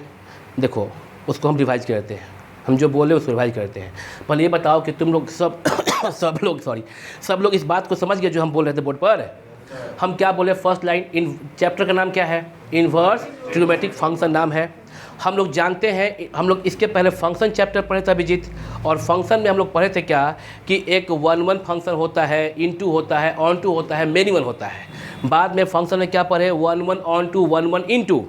देखो, उसको हम रिवाइज करते हैं, हम जो बोले उसको रिवाइज करते हैं। पहले ये बताओ कि तुम लोग सब लोग इस बात को समझ गए जो हम बोल रहे थे बोर्ड पर। हम क्या बोले, फर्स्ट लाइन, इन चैप्टर का नाम क्या है, इन्वर्स ट्रिग्नोमेट्रिक फंक्शन नाम है। हम लोग जानते हैं, हम लोग इसके पहले फंक्शन चैप्टर पढ़े थे अभिजीत, और फंक्शन में हम लोग पढ़े थे क्या कि एक 1 1 फंक्शन होता है, इनटू होता है, ऑन टू होता है, मेनी वन होता है। बाद में फंक्शन में क्या पढ़े, 1 1 onto, 1 1 into,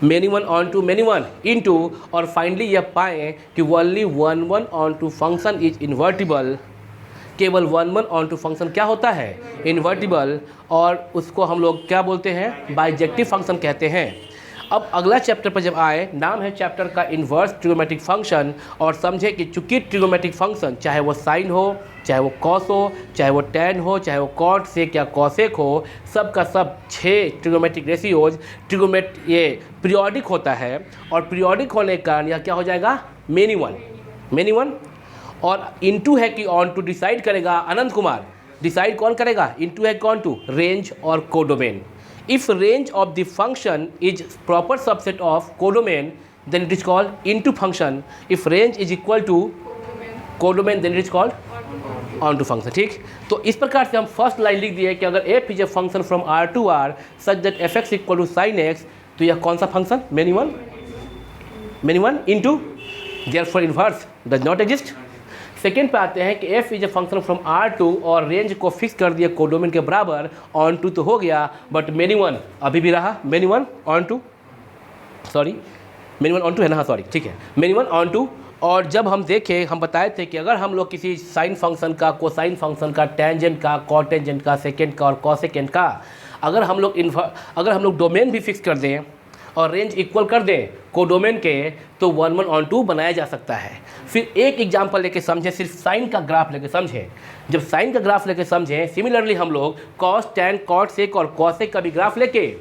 many one onto, many one into, और फाइनली यह पाएँ कि only 1 1 onto function is invertible. केवल 1 1 ऑन टू फंक्शन क्या होता है, इन्वर्टिबल, और उसको हम लोग क्या बोलते हैं, बाइजेक्टिव फंक्शन कहते हैं। अब अगला चैप्टर पर जब आए, नाम है चैप्टर का इन्वर्स ट्रिगोमेट्रिक फंक्शन, और समझे कि चूंकि ट्रिगोमेट्रिक फंक्शन चाहे वो साइन हो, चाहे वो कॉस हो, चाहे वो टैन हो, चाहे वो कॉट सेक या कॉसेक हो, सब का सब 6 ट्रिगोमेट्रिक रेशियोज ये पीरियोडिक होता है, और पीरियोडिक होने के कारण यह क्या हो जाएगा, मेनी वन। और इनटू है कि ऑन टू डिसाइड करेगा अनंत कुमार, डिसाइड कौन करेगा, इनटू है कौन टू, रेंज और codomain. If range of the function is proper subset of codomain then it is called into function. If range is equal to codomain then it is called onto function. ठीक, तो इस प्रकार से हम first line लिख दिए कि अगर f is a function from r to r such that f x equal to sine x, तो यह कौन सा function, many one into therefore inverse does not exist. Second पे आते हैं कि f is a function from R2 और range को फिक्स कर दिया कोडोमेन के बराबर, ऑन टू तो हो गया बट मेनी वन अभी भी रहा, मेनी वन ऑन टू है ना, सॉरी ठीक है, मेनी वन ऑन टू। और जब हम देखें, हम बताए थे कि अगर हम लोग किसी साइन फंक्शन का, कोसाइन फंक्शन का, टेंजेंट का, कॉटेंजेंट का, सेकेंड का और कॉसेकेंट का, अगर हम लोग डोमेन भी फिक्स कर दें और रेंज इक्वल कर दें कोडोमेन के, तो 1 1 ऑन टू बनाया जा सकता है। फिर एक एग्जांपल लेके समझें, सिर्फ साइन का ग्राफ लेके समझें। जब साइन का ग्राफ लेके समझें, सिमिलरली हम लोग कॉस, टैन, कॉट, सेक और कॉसेक का भी ग्राफ लेके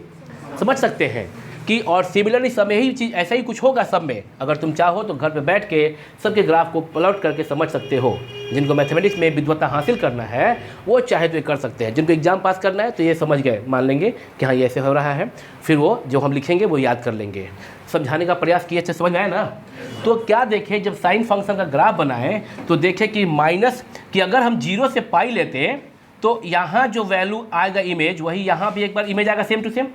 समझ सकते हैं कि, और सिमिलरली सब में ही चीज़ ऐसा ही कुछ होगा सब में। अगर तुम चाहो तो घर पे बैठ के सबके ग्राफ को प्लॉट करके समझ सकते हो। जिनको मैथमेटिक्स में विद्वता हासिल करना है वो चाहे तो ये कर सकते हैं, जिनको एग्जाम पास करना है तो ये समझ गए, मान लेंगे कि हाँ ये ऐसे हो रहा है, फिर वो जो हम लिखेंगे वो याद कर लेंगे। समझाने का प्रयास किए, अच्छे समझ आए ना। तो क्या देखें, जब साइन फंक्शन का ग्राफ बनाएं तो देखें कि माइनस कि अगर हम 0 से पाई लेते तो यहाँ जो वैल्यू आएगा इमेज, वही यहाँ भी एक बार इमेज आएगा सेम टू सेम।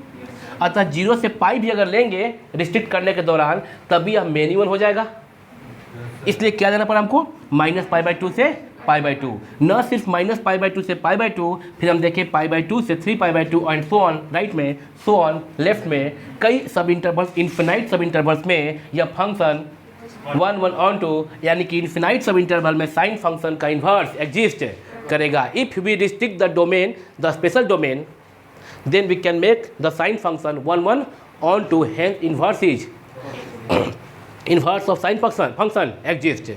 अतः 0 से पाई भी अगर लेंगे रिस्ट्रिक्ट करने के दौरान, तभी यह मेनी वन हो जाएगा। इसलिए क्या देना पड़ा हमको, -π/2 से π/2, न सिर्फ -π/2 से π/2, फिर हम देखें π/2 से 3π/2 एंड सो ऑन, राइट में, सो ऑन लेफ्ट में, कई सब इंटरवल्स, इन्फिनाइट सब इंटरवल्स में यह फंक्शन 1 1 ऑन टू, यानी कि इन्फिनाइट सब इंटरवल में साइन फंक्शन का इन्वर्स एग्जिस्ट करेगा। If we restrict the domain, the special domain, then we can make the sine function 1 1 on to, hence inverse is inverse of sine function exists.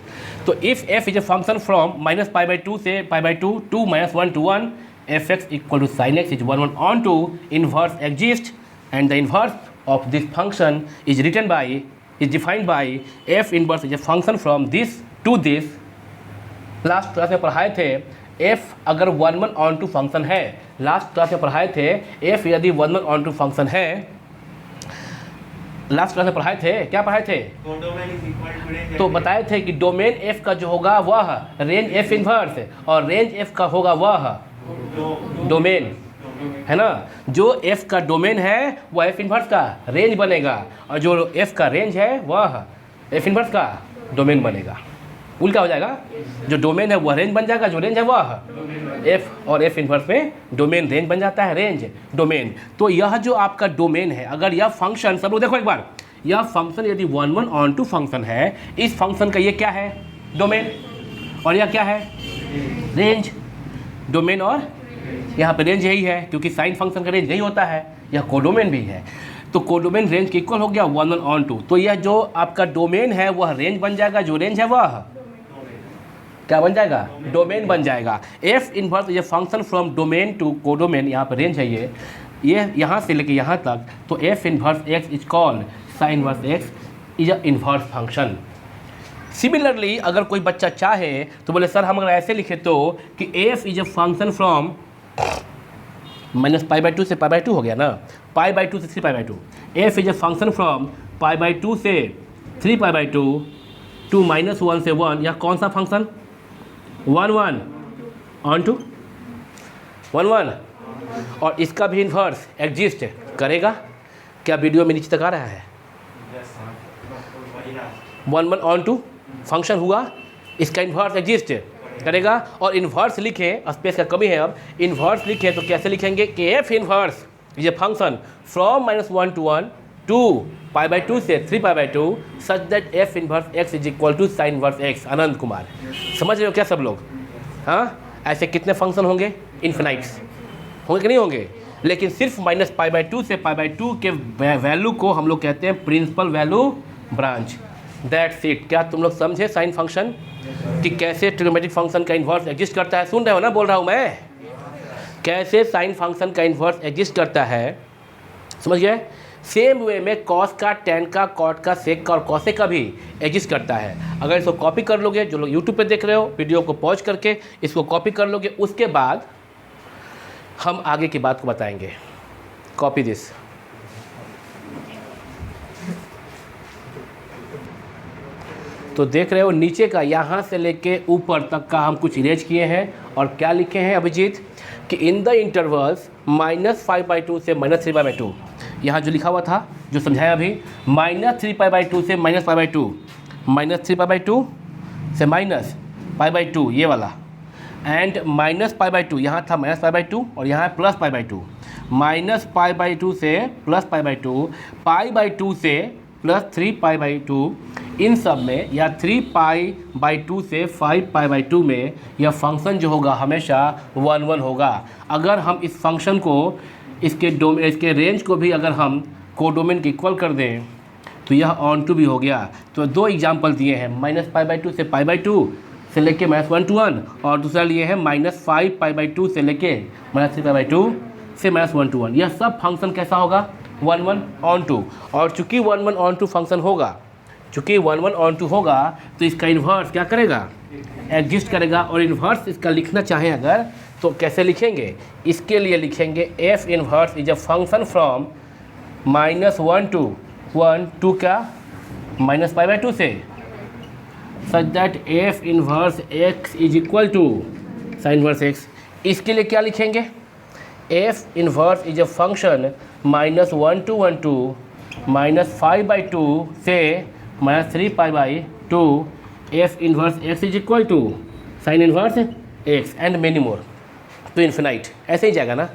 तो if f is a function from -π/2 से π/2 to -1 to 1, fx equal to sin x is 1 1 on to inverse exists, and the inverse of this function is defined by f inverse is a function from this to this। Last class में पढ़ाए थे f अगर 1 1 onto function है, last class में पढ़ाए थे f यदि 1 1 onto function है, लास्ट क्लास में पढ़ाए थे, क्या पढ़ाए थे, तो बताए थे कि डोमेन f का जो होगा वह रेंज f इन्वर्स, और रेंज f का होगा वह डोमेन, है ना। जो f का डोमेन है वह f इन्वर्स का रेंज बनेगा, और जो f का रेंज है वह f इन्वर्स का डोमेन बनेगा। उल्टा हो जाएगा, जो डोमेन है वह रेंज बन जाएगा, जो रेंज है वह f, और f इन्वर्स में डोमेन रेंज बन जाता है, रेंज डोमेन। तो यह जो आपका डोमेन है, अगर यह फंक्शन, सब लोग देखो एक बार, यह फंक्शन यदि 1 1 ऑन टू फंक्शन है, इस फंक्शन का ये क्या है, डोमेन, और यह क्या है, रेंज। डोमेन और यहाँ पे रेंज यही है, क्योंकि साइन फंक्शन का रेंज यही होता है, यह कोडोमेन भी है। तो कोडोमेन रेंज के इक्वल हो गया 1 1 ऑन टू। तो यह जो आपका डोमेन है वह रेंज बन जाएगा, जो रेंज है वह क्या बन जाएगा, डोमेन बन जाएगा। f इन्वर्स ये function from domain to codomain, यहाँ पर रेंज है ये यहाँ से लेके यहाँ तक, तो f inverse x is called sign inverse x is a inverse function. Similarly अगर कोई बच्चा चाहे तो बोले सर हम अगर ऐसे लिखे तो कि f is a function from -π/2 से π/2 हो गया ना, π/2 से 3π/2, f is a function from π/2 से 3π/2 टू -1 से 1, यह कौन सा फंक्शन, 1 1 ऑन टू 1 1, और इसका भी इन्वर्स एग्जिस्ट करेगा। क्या वीडियो में नीचे तक आ रहा है, 1 1 ऑन टू फंक्शन हुआ, इसका इन्वर्स एग्जिस्ट करेगा। और इन्वर्स लिखें, स्पेस का कमी है, अब इन्वर्स लिखें तो कैसे लिखेंगे कि एफ इन्वर्स ये फंक्शन फ्रॉम -1 to 1 टू π/2 से 3π/2 such that f inverse x is equal to sine inverse x. Anand Kumar, समझ रहे हो क्या सब लोग? हाँ, ऐसे कितने फंक्शन होंगे? इन्फिनाइट्स होंगे कि नहीं होंगे? लेकिन सिर्फ -π/2 से π/2 के वैल्यू को हम लोग कहते हैं principal value branch. That's it. क्या तुम लोग समझे साइन फंक्शन कि कैसे ट्रिग्नोमेट्रिक फंक्शन का इन्वर्स एग्जिस्ट करता है? सुन रहे हो ना, बोल रहा हूँ मैं, कैसे साइन फंक्शन का इन्वर्स एग्जिस्ट करता है, समझ गए? सेम वे में कॉस का, टेन का, कॉट का, सेक का और कॉसेक का भी एग्जिस्ट करता है। अगर इसको कॉपी कर लोगे, जो लोग यूट्यूब पे देख रहे हो, वीडियो को पॉज करके इसको कॉपी कर लोगे, उसके बाद हम आगे की बात को बताएंगे। Copy this. तो देख रहे हो नीचे का, यहाँ से लेके ऊपर तक का हम कुछ इरेज किए हैं। और क्या लिखे हैं अभिजीत कि इन द इंटरवल्स -5/2 से -3/2, यहाँ जो लिखा हुआ था, जो समझाया अभी, -3π/2 से -π/2, -3π/2 से -π/2 ये वाला, एंड -π/2 यहाँ था -π/2 और यहाँ है +π/2, -π/2 से +π/2, π/2 से +3π/2, इन सब में या 3π/2 से 5π/2 में यह फंक्शन जो होगा हमेशा 1 1 होगा। अगर हम इस फंक्शन को इसके रेंज को भी अगर हम कोडोमेन के इक्वल कर दें तो यह ऑन टू भी हो गया। तो दो एग्जाम्पल दिए हैं, -π/2 से π/2 से लेके -1 to 1, और दूसरा लिए है -5π/2 से लेके -3π/2 से -1 to 1। यह सब फंक्शन कैसा होगा? 1 1 ऑन टू। और चूँकि 1 1 ऑन टू फंक्शन होगा, चूँकि 1 1 ऑन टू होगा तो इसका इन्वर्स क्या करेगा? एग्जिस्ट करेगा। और इन्वर्स इसका लिखना चाहें अगर तो कैसे लिखेंगे? इसके लिए लिखेंगे f inverse is a function from -1 to 1 to क्या? -π/2 से, such that f inverse x is equal to sine inverse x. इसके लिए क्या लिखेंगे? F inverse is a function -1 to 1 to -5/2 से -3π/2, f inverse x is equal to sine inverse x and many more to infinite. ऐसे ही जाएगा ना,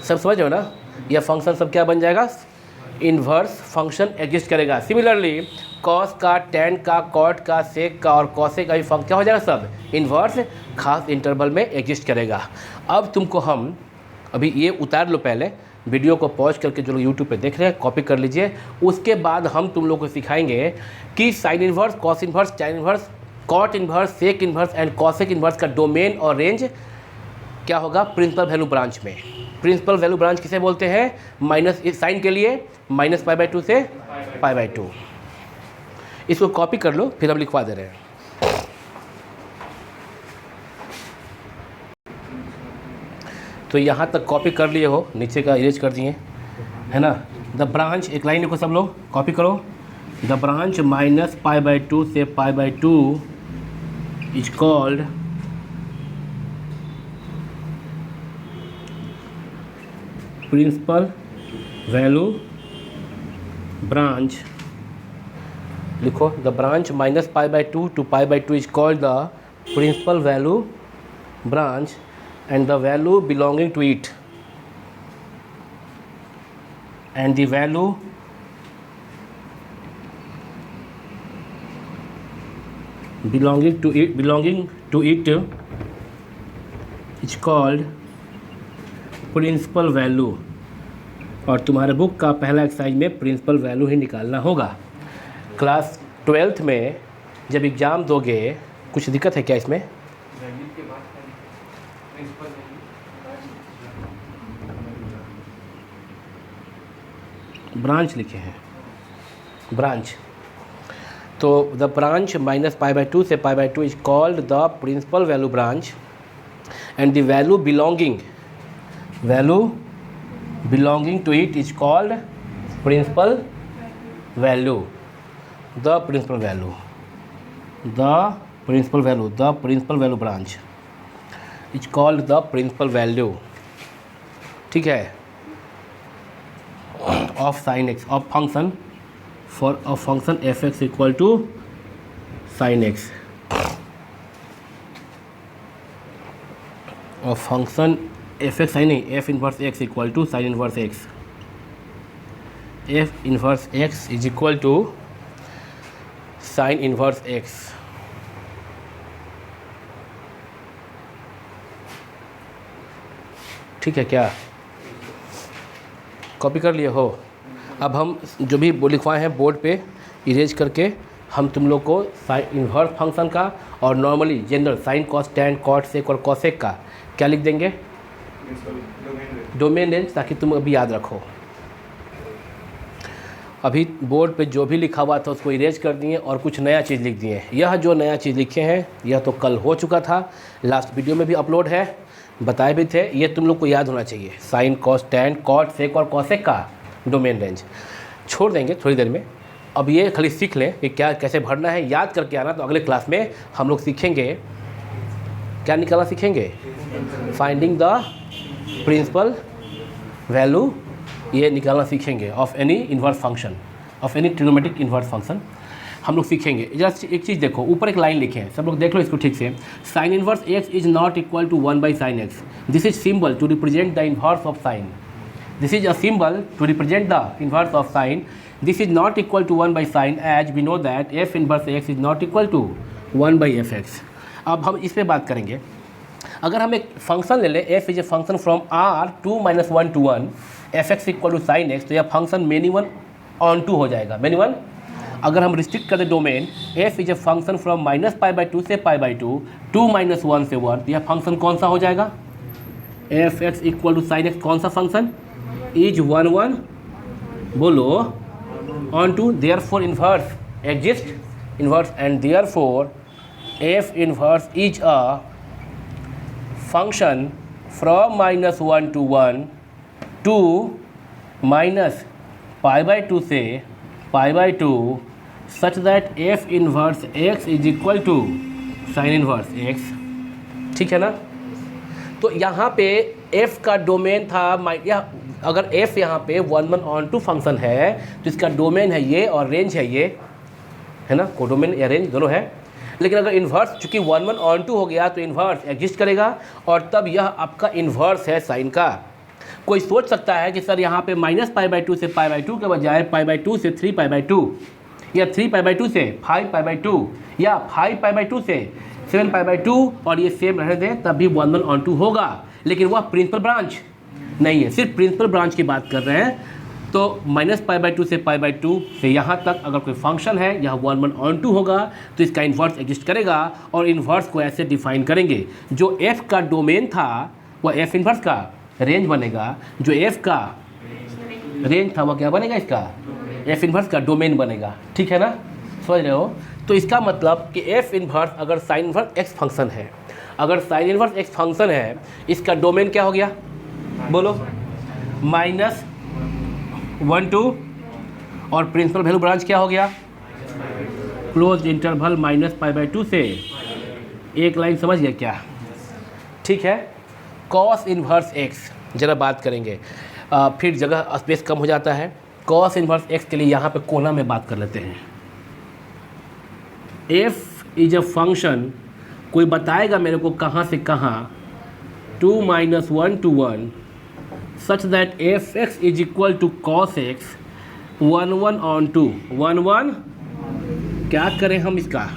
सब समझ रहे हो ना? यह फंक्शन सब क्या बन जाएगा? इन्वर्स फंक्शन एग्जिस्ट करेगा। सिमिलरली कॉस का, टेन का, कॉट का, सेक का और कॉसेक का भी फंक्शन क्या हो जाएगा? सब इन्वर्स खास इंटरवल में एग्जिस्ट करेगा। अब तुमको हम अभी ये उतार लो, पहले वीडियो को पॉज करके जो लोग यूट्यूब पे देख रहे हैं कॉपी कर लीजिए। उसके बाद हम तुम लोग को सिखाएंगे कि sine inverse, cos inverse, tan inverse, cot inverse, sec inverse and cosec inverse का डोमेन और रेंज क्या होगा प्रिंसिपल वैल्यू ब्रांच में। प्रिंसिपल वैल्यू ब्रांच किसे बोलते हैं? माइनस साइन के लिए -π/2 से π/2। इसको कॉपी कर लो, फिर हम लिखवा दे रहे हैं। तो यहाँ तक कॉपी कर लिए हो, नीचे का इरेज कर दिए है ना। द ब्रांच, एक लाइन लिखो सब लोग, कॉपी करो। द ब्रांच -π/2 से π/2 is called principal value branch. लिखो, the branch -π/2 to π/2 is called the principal value branch and the value belonging to it and the value belonging to it is called principal value. और तुम्हारे book का पहला exercise में principal value ही निकालना होगा। Class 12th में जब exam दोगे, कुछ दिक्कत है क्या इसमें? ब्रांच लिखे हैं, ब्रांच। तो द ब्रांच -π/2 से π/2 is called the principal value branch and the value belonging to it is called principal value. The principal value branch is called the principal value, ठीक है, of sine x, of function for a function f x equal to sine x और function f x है नहीं, f inverse x equal to sine inverse x, f inverse x is equal to sine inverse x. ठीक है क्या, copy कर लिए हो? अब हम जो भी लिखवाए हैं बोर्ड पे इरेज करके हम तुम लोग को साइन इनवर्स फंक्शन का और normally general sine cos tan cot sec और कॉसेक का क्या लिख देंगे, डोमेन रेंज, ताकि तुम अभी याद रखो। अभी बोर्ड पे जो भी लिखा हुआ था उसको इरेज कर दिए और कुछ नया चीज़ लिख दिए। यह जो नया चीज़ लिखे हैं यह तो कल हो चुका था, लास्ट वीडियो में भी अपलोड है, बताए भी थे, ये तुम लोग को याद होना चाहिए। Sine cos tan cot sec और कॉसेक का डोमेन रेंज छोड़ देंगे थोड़ी देर में। अब ये खाली सीख लें कि क्या कैसे भरना है, याद करके आना, तो अगले क्लास में हम लोग सीखेंगे क्या निकालना सीखेंगे, फाइंडिंग द प्रिंसिपल वैल्यू, ये निकालना सीखेंगे of any inverse function, of any trigonometric inverse function हम लोग सीखेंगे। जस्ट एक चीज़ देखो, ऊपर एक लाइन लिखे हैं, सब लोग देख लो इसको ठीक से। Sine inverse x is not equal to 1 by sine x, this is symbol to represent the inverse of sine, this is a symbol to represent the inverse of sine, this is not equal to 1 by sine as we know that f inverse x is not equal to 1 by f x. अब हम इस पर बात करेंगे। अगर हम एक function ले लें, f is a function from r 2 - 1 to 1 f x equal to sine x, तो यह function many one onto हो जाएगा, मेनी वन। अगर हम रिस्ट्रिक्ट कर दे domain, f is a function from -π/2 से π/2 2 - 1 से 1, तो यह फंक्शन कौन सा हो जाएगा, f x equal to sine x कौन सा फंक्शन, इज 1 1 बोलो onto, therefore inverse exist inverse and therefore f inverse is a function from -1 to 1 to -π/2 से π/2 such that f inverse x is equal to sine inverse x। ठीक है ना। तो यहाँ पे f का domain था, अगर f यहाँ पे 1 1 ऑन टू फंक्शन है तो इसका डोमेन है ये और रेंज है ये, है ना, कोडोमेन या रेंज दोनों है। लेकिन अगर इन्वर्स चूंकि 1 1 ऑन टू हो गया तो इन्वर्स एग्जिस्ट करेगा और तब यह आपका इन्वर्स है साइन का। कोई सोच सकता है कि सर यहाँ पे -π/2 से π/2 के बजाय π/2 से 3π/2 या 3π/2 से 5π/2 या 5π/2 से 7π/2 और ये सेम रहने दें, तब भी 1 1 ऑन टू होगा। लेकिन वह प्रिंसिपल ब्रांच नहीं है, सिर्फ प्रिंसिपल ब्रांच की बात कर रहे हैं। तो -π/2 से π/2 से यहाँ तक अगर कोई फंक्शन है यह 1 1 ऑन टू होगा तो इसका इन्वर्स एग्जिस्ट करेगा और इन्वर्स को ऐसे डिफाइन करेंगे, जो f का डोमेन था वह f इन्वर्स का रेंज बनेगा, जो f का रेंज था वह क्या बनेगा, इसका f इन्वर्स का डोमेन बनेगा। ठीक है ना, समझ रहे हो। तो इसका मतलब कि f इन्वर्स अगर साइन इन्वर्स x फंक्शन है, अगर साइन इन्वर्स x फंक्शन है, इसका डोमेन क्या हो गया बोलो, -1 2 और प्रिंसिपल वैल्यू ब्रांच क्या हो गया, क्लोज इंटरवल -π/2 से एक लाइन, समझ गया क्या। ठीक है। कॉस इन्वर्स एक्स जरा बात करेंगे, फिर जगह स्पेस कम हो जाता है। कॉस इन्वर्स एक्स के लिए यहाँ पे कोना में बात कर लेते हैं। एफ इज अ फंक्शन, कोई बताएगा मेरे को कहाँ से कहाँ, 2 - 1 to 1 such that f x is equal to cos x 1 1 onto 1 1। क्या करें हम इसका,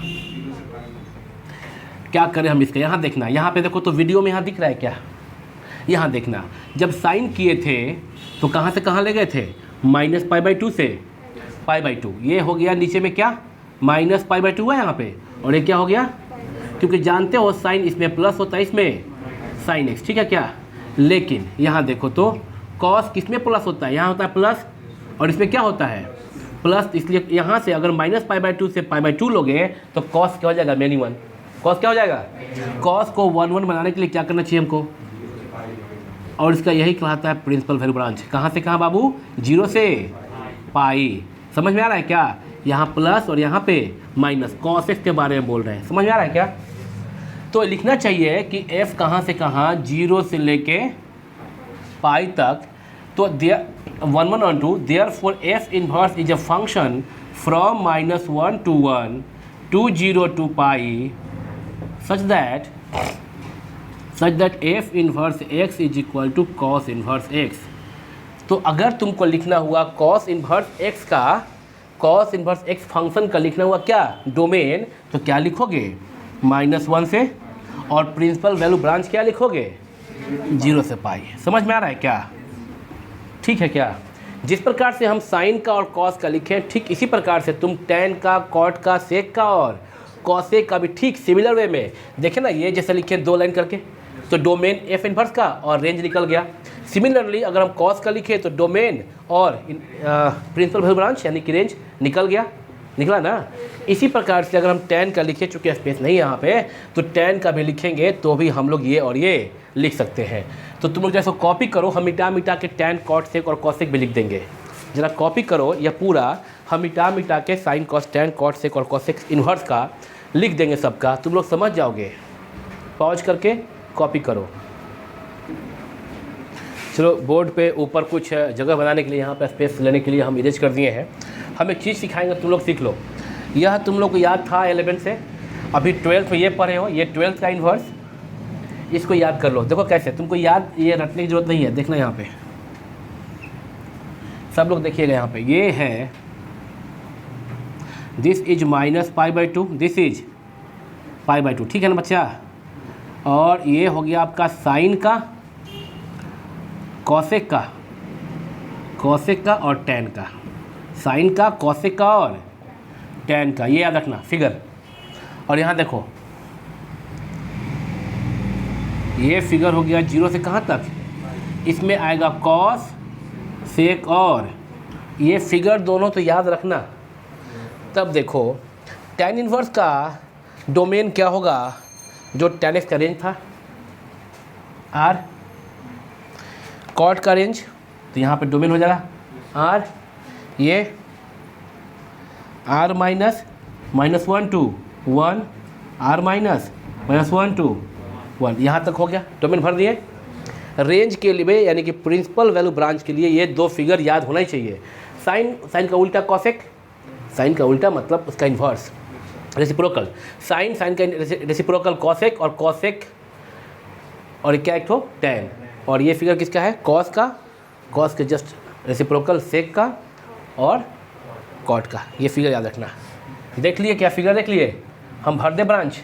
क्या करें हम इसका, यहाँ देखना, यहाँ पे देखो तो वीडियो में यहाँ दिख रहा है क्या, यहाँ देखना। जब साइन किए थे तो कहाँ से कहाँ ले गए थे, -π/2 से π/2, ये हो गया नीचे में क्या -π/2 है यहाँ पे, और ये क्या हो गया, क्योंकि जानते हो साइन इसमें प्लस होता है, इसमें साइन एक्स। ठीक है क्या। लेकिन यहाँ देखो तो कॉस किसमें प्लस होता है, यहाँ होता है प्लस, और इसमें क्या होता है प्लस, इसलिए यहाँ से अगर -π/2 से π/2 लोगे तो कॉस क्या हो जाएगा, मेनी वन। कॉस क्या हो जाएगा, कॉस को 1 1 बनाने के लिए क्या करना चाहिए हमको, और इसका यही कहलाता है प्रिंसिपल वैल्यू ब्रांच। कहाँ से कहाँ बाबू, 0 से पाई। समझ में आ रहा है क्या, यहाँ प्लस और यहाँ पे माइनस, कॉस एक्स के बारे में बोल रहे हैं, समझ में आ रहा है क्या। तो लिखना चाहिए कि f कहाँ से कहाँ, 0 से लेके पाई तक, तो 1 1 onto, therefore f inverse is a function from -1 to 1 0 to pi such that f inverse x is equal to cos inverse x। तो अगर तुमको लिखना हुआ कॉस इन्वर्स x फंक्शन का लिखना हुआ क्या डोमेन, तो क्या लिखोगे -1 से, और प्रिंसिपल वैल्यू ब्रांच क्या लिखोगे 0 से पाई। समझ में आ रहा है क्या? ठीक है क्या? जिस प्रकार से हम साइन का और कॉस का लिखें, ठीक इसी प्रकार से तुम टैन का, कॉट का, सेक का और कॉसेक का भी ठीक सिमिलर वे में देखें ना। ये जैसे लिखे 2 लाइन करके, तो डोमेन एफ इन्वर्स का और रेंज निकल गया। सिमिलरली अगर हम कॉस का लिखे तो डोमेन और प्रिंसिपल वैल्यू ब्रांच यानी कि रेंज निकला ना। इसी प्रकार से अगर हम टैन का लिखें, चूँकि स्पेस नहीं है यहाँ पे, तो टैन का भी लिखेंगे तो भी हम लोग ये और ये लिख सकते हैं। तो तुम लोग जैसे कॉपी करो, हम मिटा के टैन, कॉट, सेक और कॉसेक भी लिख देंगे। जरा कॉपी करो, यह पूरा हम मिटा के sign, cos, tan, cot, sec और कॉसेक इन्वर्स का लिख देंगे सबका। तुम लोग समझ जाओगे। पॉज करके कॉपी करो। चलो बोर्ड पे ऊपर कुछ जगह बनाने के लिए, यहाँ पे स्पेस लेने के लिए हम इरेज कर दिए हैं। हम एक चीज़ सिखाएंगे, तुम लोग सीख लो। यह तुम लोग को याद था 11 से, अभी 12th में ये पढ़े हो, ये 12th का इन्वर्स, इसको याद कर लो। देखो कैसे, तुमको याद ये रटने की जरूरत नहीं है। देखना यहाँ पे सब लोग देखिएगा, यहाँ पे ये है दिस इज -π/2, दिस इज π/2, ठीक है ना बच्चा। और ये हो गया आपका साइन का, कॉसेक का और टैन का, साइन का, कॉसेक का और टैन का, ये याद रखना फिगर। और यहाँ देखो ये फिगर हो गया 0 से कहाँ तक, इसमें आएगा कॉस, सेक और ये फिगर दोनों तो याद रखना। तब देखो टैन इन्वर्स का डोमेन क्या होगा, जो टैन एक्स का रेंज था आर, कॉट का रेंज, तो यहाँ पे डोमेन हो जाएगा आर, ये r -1 to 1, r -1 to 1, यहाँ तक हो गया। डोमेन भर दिए। रेंज के लिए यानी कि प्रिंसिपल वैल्यू ब्रांच के लिए ये 2 फिगर याद होना ही चाहिए। साइन का उल्टा कॉसेक, साइन का उल्टा मतलब उसका इन्वर्स, रेसिप्रोकल। साइन का रेसिप्रोकल कॉसेक, और कॉसेक और क्या एक ठो टैन। और ये फिगर किसका है, कॉस के जस्ट रेसिप्रोकल सेक का और कॉट का। ये फिगर याद रखना। देख लिए क्या फिगर देख लिए, हम भर दे ब्रांच,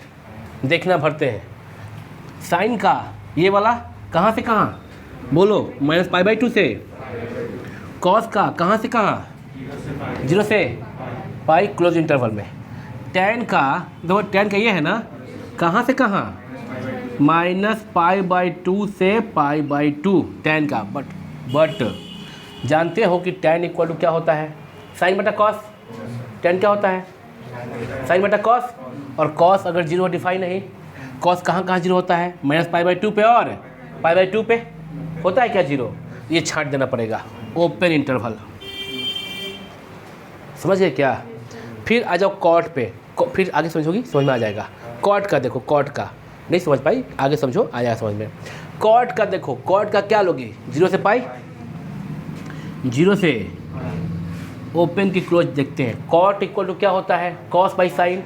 देखना भरते हैं। साइन का ये वाला कहाँ से कहाँ बोलो, -π/2 से। कॉस का कहाँ से कहाँ, 0 से पाई क्लोज इंटरवल में। टैन का देखो, टैन का ये है ना, कहाँ से कहाँ, -π/2 से π/2 टैन का। बट जानते हो कि टैन इक्वल टू क्या होता है, साइन बटा कॉस। टैन क्या होता है, साइन बटा कॉस, और कॉस अगर 0 डिफाइन नहीं, कॉस कहाँ 0 होता है, -π/2 पे और π/2 पे होता है क्या 0, ये छांट देना पड़ेगा। ओपन इंटरवल, समझ गए क्या? फिर आ जाओ कॉट पे, फिर आगे समझोगी, समझ में आ जाएगा। कॉट का देखो, कॉट का नहीं समझ पाई, आगे समझो, आ जाएगा समझ में। कॉट का देखो, कॉट का क्या लोगी, 0 से पाई, 0 से ओपन की क्लोज देखते हैं। कॉट इक्वल टू क्या होता है, कॉस बाई साइन।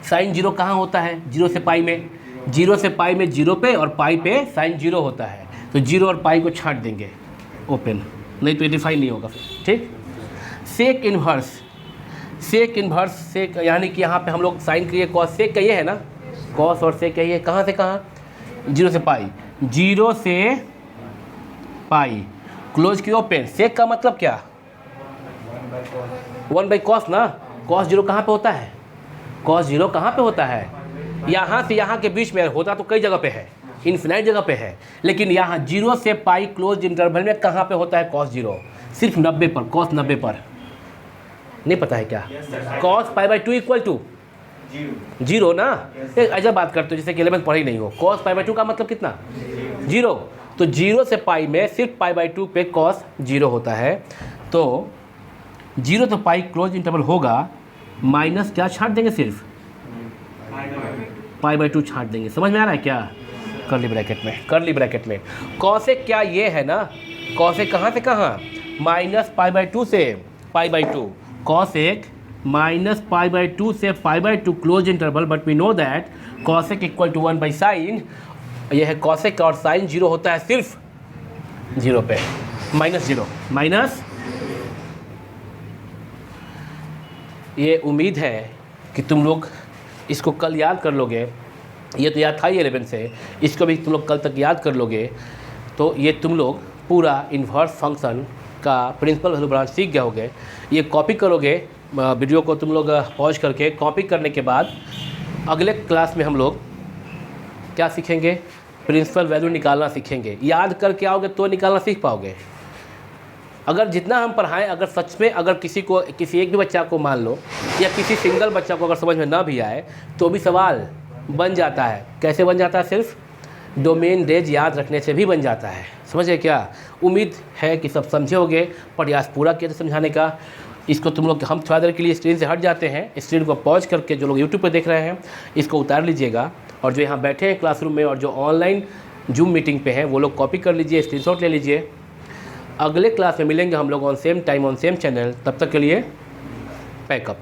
साइन 0 कहाँ होता है, 0 से पाई में। 0 से पाई में 0 पे और पाई पे साइन 0 होता है, तो 0 और पाई को छांट देंगे ओपन, नहीं तो ये डिफाइन नहीं होगा फिर, ठीक। सेक इन्वर्स, सेक यानी कि यहाँ पे हम लोग साइन के लिए कॉस, सेक का ये है ना, कॉस और सेक का ये कहाँ से कहाँ, 0 से पाई, 0 से पाई क्लोज की ओपन। सेक का मतलब क्या, 1/cos ना। cos 0 कहाँ पे होता है, cos 0 कहाँ पे होता है, यहाँ से यहाँ के बीच में होता तो कई जगह पे है, इन्फिनाइट जगह पे है, लेकिन यहाँ 0 से पाई क्लोज इंटरवल में कहाँ पे होता है cos 0, सिर्फ 90 पर, cos 90 पर। नहीं पता है क्या, cos π/2 इक्वल टू 0 ना। एक अजब बात करते हो जैसे कि 11 पढ़ी नहीं हो। cos π/2 का मतलब कितना, 0। तो 0 से पाई में सिर्फ π/2 पे cos 0 होता है, तो 0 तो पाई क्लोज इंटरवल होगा, माइनस क्या छांट देंगे, सिर्फ π/2 छांट देंगे। समझ में आ रहा है क्या, करली ब्रैकेट में। कॉसेक क्या ये है ना, कॉसेक कहाँ से कहाँ, -π/2 से π/2, कॉसेक -π/2 से π/2 close interval, but we know that cosec equal to 1 by sine, यह है कॉसेक और साइन 0 होता है सिर्फ 0 पे, -0 माइनस। ये उम्मीद है कि तुम लोग इसको कल याद कर लोगे, ये तो याद था ही 11 से, इसको भी तुम लोग कल तक याद कर लोगे, तो ये तुम लोग पूरा इन्वर्स फंक्शन का प्रिंसिपल वैल्यू बनाना सीख गए होगे। ये कॉपी करोगे, वीडियो को तुम लोग पॉज करके कॉपी करने के बाद अगले क्लास में हम लोग क्या सीखेंगे, प्रिंसिपल वैल्यू निकालना सीखेंगे। याद करके आओगे तो निकालना सीख पाओगे। अगर जितना हम पढ़ाएं, अगर सच में अगर किसी एक भी बच्चा को मान लो या किसी सिंगल बच्चा को अगर समझ में ना भी आए तो भी सवाल बन जाता है। कैसे बन जाता है? सिर्फ डोमेन रेंज याद रखने से भी बन जाता है। समझे क्या? उम्मीद है कि सब समझे होगे, प्रयास पूरा किया समझाने का। इसको तुम लोग, हम थोड़ा देर के लिए स्क्रीन से हट जाते हैं, स्क्रीन को पॉज करके जो लोग यूट्यूब पर देख रहे हैं इसको उतार लीजिएगा, और जो यहाँ बैठे हैं क्लासरूम में और जो ऑनलाइन जूम मीटिंग पे हैं वो लोग कॉपी कर लीजिए, स्क्रीनशॉट ले लीजिए। अगले क्लास में मिलेंगे हम लोग on same time on same channel. तब तक के लिए पैकअप।